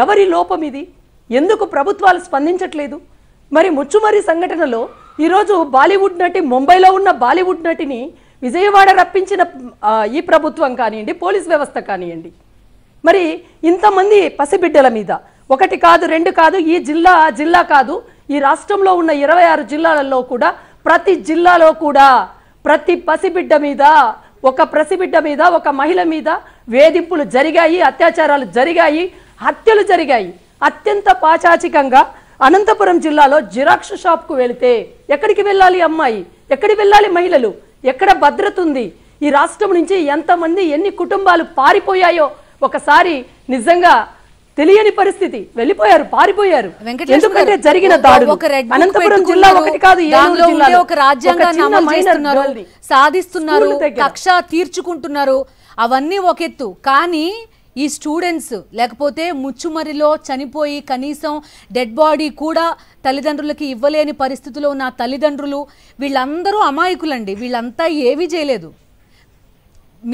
ఎవరి లోపం ఇది? ఎందుకు ప్రభుత్వాలు స్పందించట్లేదు? మరి ముచ్చుమరి సంఘటనలో ఈరోజు బాలీవుడ్ నటి, ముంబైలో ఉన్న బాలీవుడ్ నటిని విజయవాడ రప్పించిన ఈ ప్రభుత్వం కానివ్వండి, పోలీస్ వ్యవస్థ కానివ్వండి, మరి ఇంతమంది పసిబిడ్డల మీద 1 కాదు 2 కాదు, ఈ జిల్లా కాదు, ఈ రాష్ట్రంలో ఉన్న 26 జిల్లాలలో కూడా ప్రతి జిల్లాలో కూడా ప్రతి పసిబిడ్డ మీద, ఒక మహిళ మీద వేధింపులు జరిగాయి, అత్యాచారాలు జరిగాయి, హత్యలు జరిగాయి. అత్యంత పాచాచికంగా అనంతపురం జిల్లాలో జిరాక్స్ షాప్కు వెళితే ఎక్కడికి వెళ్ళాలి అమ్మాయి, ఎక్కడికి వెళ్ళాలి మహిళలు, ఎక్కడ భద్రత ఉంది? ఈ రాష్ట్రం నుంచి ఎంతమంది, ఎన్ని కుటుంబాలు పారిపోయాయో ఒకసారి నిజంగా తెలియని పరిస్థితి, వెళ్ళిపోయారు, పారిపోయారు. వెంకటలక్ష్మి ఎందుకంటే గారు, జరిగిన దాడులు ఒక రెడ్ బుక్ అనంతపురం జిల్లా ఒకటి కాదు, దానిలో ఏలూరు ఉండే జిల్లాలో ఒక రాజ్యాంగాన్ని ఒక చిన్న అమలు minor చేస్తున్నారు, girl ని సాధిస్తున్నారు, స్కూల్ దగ్గర. కక్ష తీర్చుకుంటున్నారు, అవన్నీ ఒక ఎత్తు. కానీ ఈ స్టూడెంట్స్ లేకపోతే ముచ్చుమరిలో చనిపోయి కనీసం డెడ్ బాడీ కూడా తల్లిదండ్రులకి ఇవ్వలేని పరిస్థితిలో ఉన్న తల్లిదండ్రులు, వీళ్ళందరూ అమాయకులండి. వీళ్ళంతా ఏమీ చేయలేదు.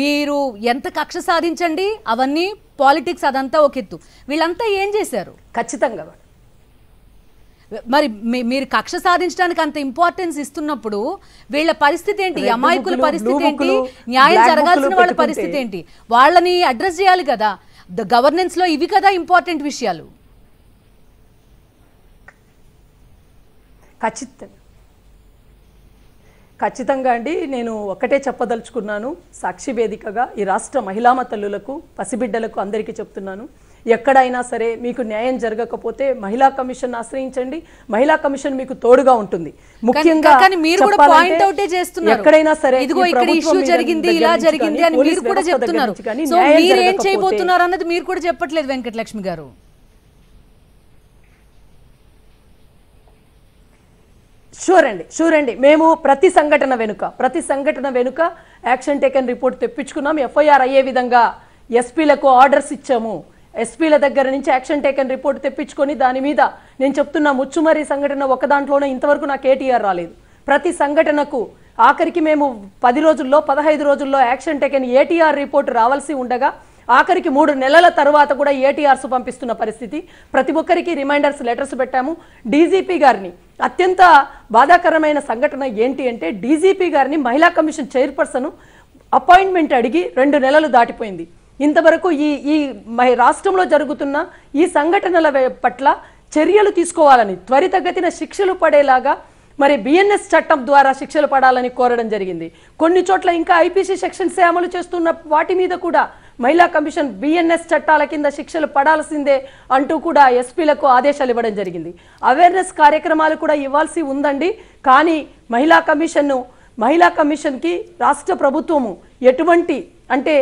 మీరు ఎంత కక్ష సాధించండి, అవన్నీ పాలిటిక్స్, అదంతా ఒక ఎత్తు. వీళ్ళంతా ఏం చేశారు? ఖచ్చితంగా మరి మీరు కక్ష సాధించడానికి అంత ఇంపార్టెన్స్ ఇస్తున్నప్పుడు వీళ్ళ పరిస్థితి ఏంటి? అమాయకుల పరిస్థితి ఏంటి? న్యాయం జరగాల్సిన వాళ్ళ పరిస్థితి ఏంటి? వాళ్ళని అడ్రస్ చేయాలి కదా. గవర్నెన్స్ లో ఇవి కదా ఇంపార్టెంట్ విషయాలు. ఖచ్చితంగా అండి. నేను ఒక్కటే చెప్పదలుచుకున్నాను, సాక్షి వేదికగా ఈ రాష్ట్ర మహిళామ తల్లులకు, పసిబిడ్డలకు అందరికీ చెప్తున్నాను, ఎక్కడైనా సరే మీకు న్యాయం జరగకపోతే మహిళా కమిషన్ ఆశ్రయించండి. మహిళా కమిషన్ మీకు తోడుగా ఉంటుంది. ముఖ్యంగా ఎక్కడైనా సరే ఇదిగో ఇక్కడ ఇష్యూ జరిగింది, ఇలా జరిగింది అని మీరు కూడా చెప్తున్నారు. సో మీరు ఏం చేయబోతున్నారు అన్నది మీరు కూడా చెప్పట్లేదు వెంకటలక్ష్మి గారు. షూర్ అండి. మేము ప్రతి సంఘటన వెనుక యాక్షన్ టేకన్ రిపోర్ట్ తెప్పించుకున్నాం. ఎఫ్ఐఆర్ అయ్యే విధంగా ఎస్పీలకు ఆర్డర్స్ ఇచ్చాము. ఎస్పీల దగ్గర నుంచి యాక్షన్ టేకన్ రిపోర్ట్ తెప్పించుకొని దాని మీద నేను చెప్తున్నా, ముచ్చుమరి సంఘటన ఒక దాంట్లోనే ఇంతవరకు నాకు ఏటీఆర్ రాలేదు. ప్రతి సంఘటనకు ఆఖరికి మేము 10 రోజుల్లో 15 రోజుల్లో యాక్షన్ టేకన్ ఏటీఆర్ రిపోర్ట్ రావాల్సి ఉండగా ఆఖరికి 3 నెలల తర్వాత కూడా ఏటీఆర్స్ పంపిస్తున్న పరిస్థితి. ప్రతి ఒక్కరికి రిమైండర్స్ లెటర్స్ పెట్టాము. డీజీపీ గారిని అత్యంత బాధాకరమైన సంఘటన ఏంటి అంటే, డీజీపీ గారిని మహిళా కమిషన్ చైర్పర్సన్ అపాయింట్మెంట్ అడిగి 2 నెలలు దాటిపోయింది. ఇంతవరకు ఈ రాష్ట్రంలో జరుగుతున్న ఈ సంఘటనల పట్ల చర్యలు తీసుకోవాలని, త్వరితగతిన శిక్షలు పడేలాగా మరి బిఎన్ఎస్ చట్టం ద్వారా శిక్షలు పడాలని కోరడం జరిగింది. కొన్ని చోట్ల ఇంకా ఐపీసీ సెక్షన్స్ అమలు చేస్తున్న వాటి మీద కూడా మహిళా కమిషన్ బిఎన్ఎస్ చట్టాల కింద శిక్షలు పడాల్సిందే అంటూ కూడా ఎస్పీలకు ఆదేశాలు ఇవ్వడం జరిగింది. అవేర్నెస్ కార్యక్రమాలు కూడా ఇవ్వాల్సి ఉందండి. కానీ మహిళా కమిషన్కి రాష్ట్ర ప్రభుత్వము ఎటువంటి అంటే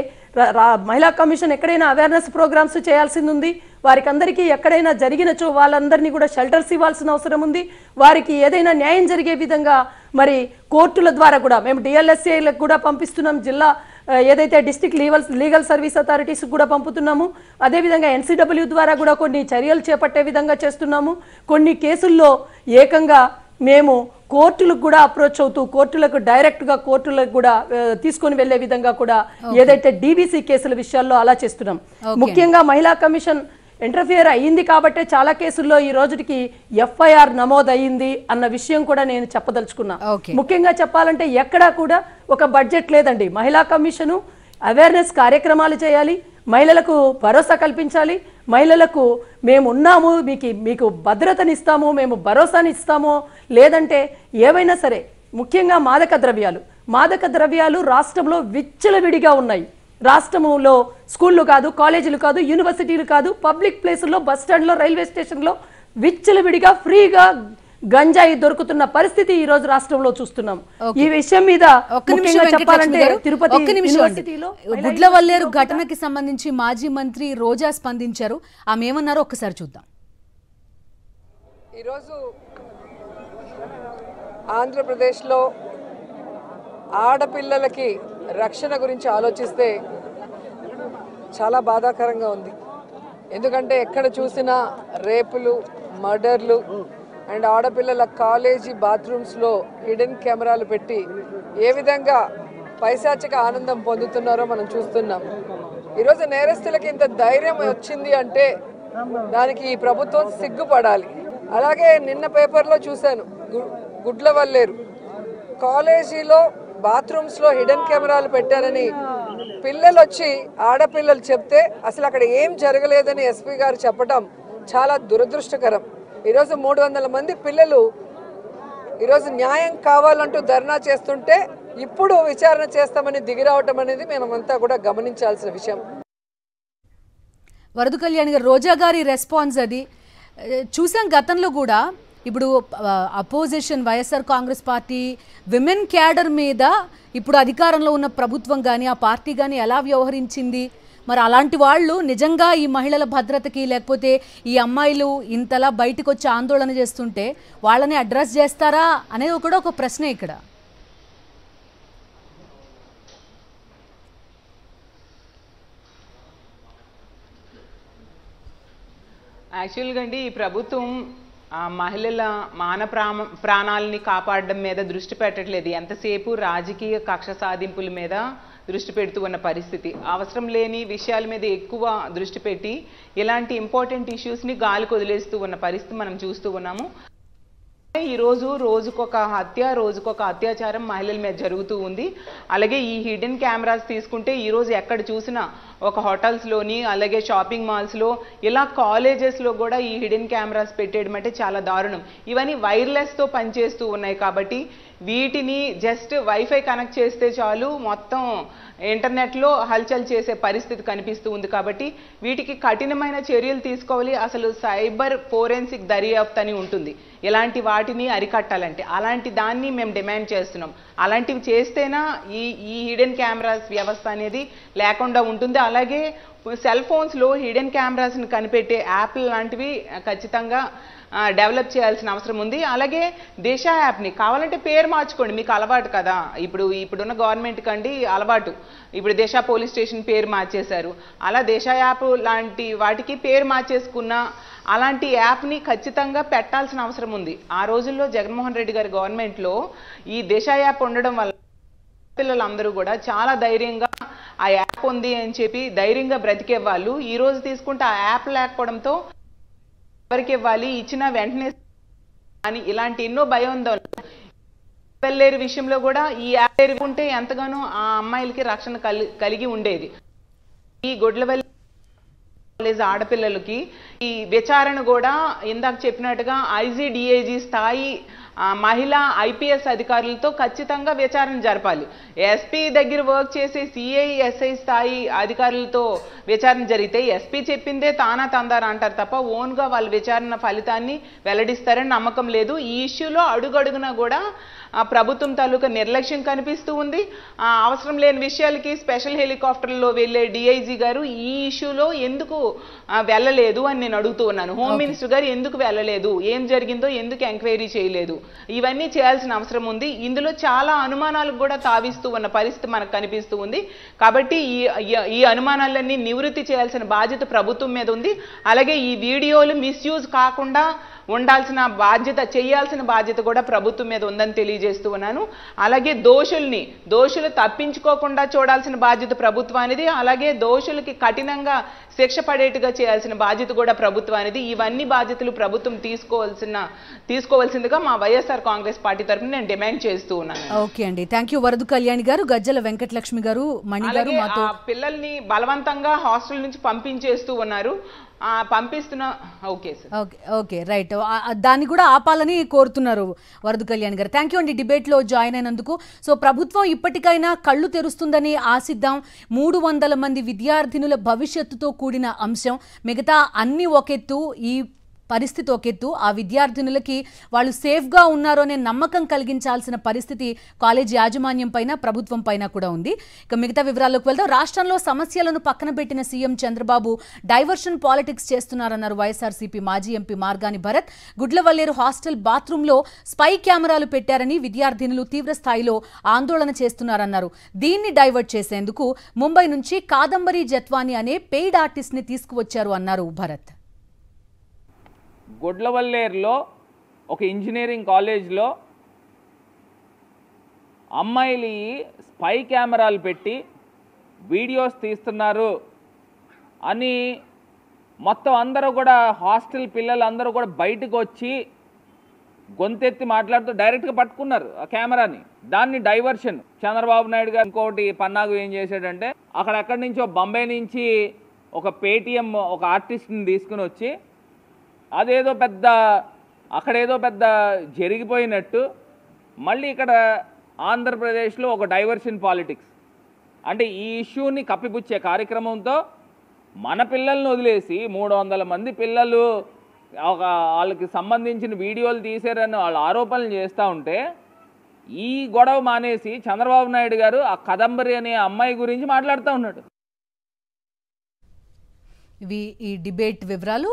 మహిళా కమిషన్ ఎక్కడైనా అవేర్నెస్ ప్రోగ్రామ్స్ చేయాల్సింది ఉంది. వారికి అందరికీ ఎక్కడైనా జరిగినచో వాళ్ళందరినీ కూడా షెల్టర్స్ ఇవ్వాల్సిన అవసరం ఉంది. వారికి ఏదైనా న్యాయం జరిగే విధంగా మరి కోర్టుల ద్వారా కూడా మేము డిఎల్ఎస్ఏలకు కూడా పంపిస్తున్నాం. జిల్లా ఏదైతే డిస్ట్రిక్ట్ లీగల్ సర్వీస్ అథారిటీస్ కూడా పంపుతున్నాము. అదేవిధంగా ఎన్సీడబ్ల్యూ ద్వారా కూడా కొన్ని చర్యలు చేపట్టే విధంగా చేస్తున్నాము. కొన్ని కేసుల్లో ఏకంగా మేము కోర్టులకు కూడా అప్రోచ్ అవుతూ కోర్టులకు కూడా తీసుకొని వెళ్లే విధంగా కూడా ఏదైతే డీబీసీ కేసుల విషయాల్లో అలా చేస్తున్నాం. ముఖ్యంగా మహిళా కమిషన్ ఇంటర్ఫియర్ అయ్యింది కాబట్టే చాలా కేసుల్లో ఈ రోజుకి ఎఫ్ఐఆర్ నమోదయ్యింది అన్న విషయం కూడా నేను చెప్పదలుచుకున్నా. ముఖ్యంగా చెప్పాలంటే ఎక్కడా కూడా ఒక బడ్జెట్ లేదండి. మహిళా కమిషను అవేర్నెస్ కార్యక్రమాలు చేయాలి, మహిళలకు భరోసా కల్పించాలి. మహిళలకు మేము ఉన్నాము, మీకు భద్రతనిస్తాము, మేము భరోసాని ఇస్తాము, లేదంటే ఏవైనా సరే. ముఖ్యంగా మాదక ద్రవ్యాలు రాష్ట్రంలో విచ్చలవిడిగా ఉన్నాయి. రాష్ట్రంలో స్కూళ్ళు కాదు, కాలేజీలు కాదు, యూనివర్సిటీలు కాదు, పబ్లిక్ ప్లేసుల్లో, బస్ స్టాండ్లో, రైల్వే స్టేషన్లో విచ్చలవిడిగా ఫ్రీగా గంజాయి దొరుకుతున్న పరిస్థితి ఈ రోజు రాష్ట్రంలో చూస్తున్నాం. ఈ విషయం మీద చెప్పాలంటే తిరుపతి యూనివర్సిటీలో గుడ్లవల్లేరు ఘటనకి సంబంధించి మాజీ మంత్రి రోజా స్పందించారు. ఆమె ఏమన్నారో ఒక్కసారి చూద్దాం. ఈరోజు ఆంధ్రప్రదేశ్లో ఆడపిల్లలకి రక్షణ గురించి ఆలోచిస్తే చాలా బాధాకరంగా ఉంది. ఎందుకంటే ఎక్కడ చూసినా రేపులు, మర్డర్లు అండ్ ఆడపిల్లల కాలేజీ బాత్రూమ్స్లో హిడెన్ కెమెరాలు పెట్టి ఏ విధంగా పైశాచిక ఆనందం పొందుతున్నారో మనం చూస్తున్నాం. ఈరోజు నేరస్తులకి ఇంత ధైర్యం వచ్చింది అంటే దానికి ఈ ప్రభుత్వం సిగ్గుపడాలి. అలాగే నిన్న పేపర్లో చూశాను, గుడ్లవల్లేరు కాలేజీలో బాత్రూమ్స్లో హిడెన్ కెమెరాలు పెట్టారని పిల్లలు వచ్చి ఆడపిల్లలు చెప్తే అసలు అక్కడ ఏం జరగలేదని ఎస్పీ గారు చెప్పడం చాలా దురదృష్టకరం. ఈరోజు 300 మంది పిల్లలు ఈరోజు న్యాయం కావాలంటూ ధర్నా చేస్తుంటే ఇప్పుడు విచారణ చేస్తామని దిగిరావటం అనేది మేమంతా కూడా గమనించాల్సిన విషయం. వరద కళ్యాణ్ గారు, రోజా గారి రెస్పాన్స్ అది చూసాం. గతంలో కూడా ఇప్పుడు opposition YSR Congress party women cadre మీద ఇప్పుడు అధికారంలో ఉన్న ప్రభుత్వం కానీ ఆ పార్టీ కానీ ఎలా వ్యవహరించింది, మరి అలాంటి వాళ్ళు నిజంగా ఈ మహిళల భద్రతకి లేకపోతే ఈ అమ్మాయిలు ఇంతలా బయటకు వచ్చి ఆందోళన చేస్తుంటే వాళ్ళని అడ్రస్ చేస్తారా అనేది కూడా ఒక ప్రశ్నే ఇక్కడ. యాక్చువల్గా అండి ఈ ప్రభుత్వం మహిళల ప్రాణాలని కాపాడడం మీద దృష్టి పెట్టట్లేదు. ఎంతసేపు రాజకీయ కక్ష సాధింపుల మీద దృష్టి పెడుతూ ఉన్న పరిస్థితి. అవసరం లేని విషయాల మీద ఎక్కువ దృష్టి పెట్టి ఇలాంటి ఇంపార్టెంట్ ఇష్యూస్ని గాలికి వదిలేస్తూ ఉన్న పరిస్థితి మనం చూస్తూ ఉన్నాము. ఈరోజు రోజుకొక హత్య, రోజుకొక అత్యాచారం మహిళల మీద జరుగుతూ ఉంది. అలాగే ఈ హిడెన్ కెమెరాస్ తీసుకుంటే ఈరోజు ఎక్కడ చూసినా ఒక హోటల్స్లోని అలాగే షాపింగ్ మాల్స్లో ఇలా కాలేజెస్లో కూడా ఈ హిడెన్ కెమెరాస్ పెట్టేయడం అంటే చాలా దారుణం. ఇవన్నీ వైర్లెస్తో పనిచేస్తూ ఉన్నాయి కాబట్టి వీటిని జస్ట్ వైఫై కనెక్ట్ చేస్తే చాలు మొత్తం ఇంటర్నెట్లో హల్చల్ చేసే పరిస్థితి కనిపిస్తూ ఉంది. కాబట్టి వీటికి కఠినమైన చర్యలు తీసుకోవాలి. అసలు సైబర్ ఫోరెన్సిక్ దర్యాప్తు అని ఉంటుంది ఇలాంటి వాటిని అరికట్టాలంటే. అలాంటి దాన్ని మేము డిమాండ్ చేస్తున్నాం. అలాంటివి చేస్తేనా ఈ హిడెన్ కెమెరాస్ వ్యవస్థ అనేది లేకుండా ఉంటుంది. అలాగే సెల్ ఫోన్స్లో హిడెన్ కెమెరాస్ని కనిపెట్టే యాప్లు లాంటివి ఖచ్చితంగా డెవలప్ చేయాల్సిన అవసరం ఉంది. అలాగే దిశ యాప్ని కావాలంటే పేరు మార్చుకోండి, మీకు అలవాటు కదా. ఇప్పుడున్న గవర్నమెంట్ కండి అలవాటు. ఇప్పుడు దిశ పోలీస్ స్టేషన్ పేరు మార్చేశారు. అలా దిశ యాప్ లాంటి వాటికి పేరు మార్చేసుకున్న అలాంటి యాప్ని ఖచ్చితంగా పెట్టాల్సిన అవసరం ఉంది. ఆ రోజుల్లో జగన్మోహన్ రెడ్డి గారి గవర్నమెంట్లో ఈ దిశ యాప్ ఉండడం వల్ల పిల్లలందరూ కూడా చాలా ధైర్యంగా ఆ యాప్ ఉంది అని చెప్పి ధైర్యంగా బ్రతికే వాళ్ళు. ఈ రోజు తీసుకుంటే ఆ యాప్ లేకపోవడంతో ఎవరికి ఇవ్వాలి, ఇచ్చిన వెంటనే అని ఇలాంటి ఎన్నో భయోందోళన విషయంలో కూడా ఈ యాప్ ఉంటే ఎంతగానో ఆ అమ్మాయిలకి రక్షణ కలిగి ఉండేది. ఈ గొడ్లవల్లి కాలేజ్ ఆడపిల్లలకి ఈ విచారణ కూడా ఇందాక చెప్పినట్టుగా ఐజీడీఏజీ స్థాయి మహిళా ఐపీఎస్ అధికారులతో ఖచ్చితంగా విచారణ జరపాలి. ఎస్పీ దగ్గర వర్క్ చేసే సిఐ ఎస్ఐ స్థాయి అధికారులతో విచారణ జరిగితే ఎస్పీ చెప్పిందే తానా తందారా అంటారు తప్ప ఓన్గా వాళ్ళ విచారణ ఫలితాన్ని వెల్లడిస్తారని నమ్మకం లేదు. ఈ ఇష్యూలో అడుగడుగునా కూడా ప్రభుత్వం తాలూకా నిర్లక్ష్యం కనిపిస్తూ ఉంది. అవసరం లేని విషయాలకి స్పెషల్ హెలికాప్టర్లో వెళ్లే డిఐజీ గారు ఈ ఇష్యూలో ఎందుకు వెళ్ళలేదు అని నేను అడుగుతూ ఉన్నాను. హోమ్ మినిస్టర్ గారు ఎందుకు వెళ్ళలేదు, ఏం జరిగిందో ఎందుకు ఎంక్వైరీ చేయలేదు, ఇవన్నీ చేయాల్సిన అవసరం ఉంది. ఇందులో చాలా అనుమానాలకు కూడా తావిస్తూ ఉన్న పరిస్థితి మనకు కనిపిస్తూ ఉంది. కాబట్టి ఈ అనుమానాలన్నీ నివృత్తి చేయాల్సిన బాధ్యత ప్రభుత్వం మీద ఉంది. అలాగే ఈ వీడియోలు మిస్యూజ్ కాకుండా ఉండాల్సిన బాధ్యత, చేయాల్సిన బాధ్యత కూడా ప్రభుత్వం మీద ఉందని తెలియజేస్తూ ఉన్నాను. అలాగే దోషులు తప్పించుకోకుండా చూడాల్సిన బాధ్యత ప్రభుత్వానిది. అలాగే దోషులకి కఠినంగా శిక్ష పడేట్టుగా చేయాల్సిన బాధ్యత కూడా ప్రభుత్వానిది. ఇవన్నీ బాధ్యతలు ప్రభుత్వం తీసుకోవాల్సిందిగా మా వైఎస్ఆర్ కాంగ్రెస్ పార్టీ తరఫున నేను డిమాండ్ చేస్తూ ఉన్నాను. ఓకే అండి, థ్యాంక్ యూ. వరదు కళ్యాణి గారు, గజ్జల వెంకటలక్ష్మి గారు, మణి గారు మాతో. పిల్లల్ని బలవంతంగా హాస్టల్ నుంచి పంపించేస్తూ ఉన్నారు, పంపిస్తున్నా. ఓకే సార్, ఓకే రైట్, దాన్ని కూడా ఆపాలని కోరుతున్నారు వరదు కళ్యాణ్ గారు. థ్యాంక్ యూ అండి డిబేట్లో జాయిన్ అయినందుకు. సో ప్రభుత్వం ఇప్పటికైనా కళ్ళు తెరుస్తుందని ఆశిద్దాం. 300 మంది విద్యార్థినుల భవిష్యత్తుతో కూడిన అంశం, మిగతా అన్ని ఒకెత్తు, ఈ పరిస్థితి ఒకెత్తు. ఆ విద్యార్థినులకి వాళ్ళు సేఫ్గా ఉన్నారు అనే నమ్మకం కలిగించాల్సిన పరిస్థితి కాలేజ్ యాజమాన్యం పైన, ప్రభుత్వం పైన కూడా ఉంది. ఇక మిగతా వివరాల్లోకి వెళ్దాం. రాష్ట్రంలో సమస్యలను పక్కన పెట్టిన సీఎం చంద్రబాబు డైవర్షన్ పాలిటిక్స్ చేస్తున్నారన్నారు వైఎస్ఆర్సీపీ మాజీ ఎంపీ మార్గాని భరత్. గుడ్లవల్లేరు హాస్టల్ బాత్రూంలో స్పై కెమెరాలు పెట్టారని విద్యార్థినులు తీవ్ర స్థాయిలో ఆందోళన చేస్తున్నారన్నారు. దీన్ని డైవర్ట్ చేసేందుకు ముంబై నుంచి కాదంబరి జత్వాని అనే పెయిడ్ ఆర్టిస్ట్ ని తీసుకువచ్చారు అన్నారు భరత్. గుడ్లవల్లేరులో ఒక ఇంజనీరింగ్ కాలేజ్లో అమ్మాయిలు స్పై కెమెరాలు పెట్టి వీడియోస్ తీస్తున్నారు అని మొత్తం అందరూ కూడా, హాస్టల్ పిల్లలందరూ కూడా బయటకు వచ్చి గొంతెత్తి మాట్లాడుతూ డైరెక్ట్గా పట్టుకున్నారు ఆ కెమెరాని. దాన్ని డైవర్షన్. చంద్రబాబు నాయుడు గారు ఇంకోటి పన్నాగు ఏం చేశాడంటే, అక్కడెక్కడి నుంచో బొంబాయి నుంచి ఒక పేటీఎం ఒక ఆర్టిస్ట్ని తీసుకుని వచ్చి అక్కడేదో పెద్ద జరిగిపోయినట్టు మళ్ళీ ఇక్కడ ఆంధ్రప్రదేశ్లో ఒక డైవర్షన్ పాలిటిక్స్. అంటే ఈ ఇష్యూని కప్పిపుచ్చే కార్యక్రమంతో మన పిల్లల్ని వదిలేసి 300 మంది పిల్లలు వాళ్ళకి సంబంధించిన వీడియోలు తీశారని వాళ్ళు ఆరోపణలు చేస్తూ ఉంటే, ఈ గొడవ మానేసి చంద్రబాబు నాయుడు గారు ఆ కదంబరి అనే అమ్మాయి గురించి మాట్లాడుతూ ఉన్నాడు. ఇవి ఈ డిబేట్ వివరాలు.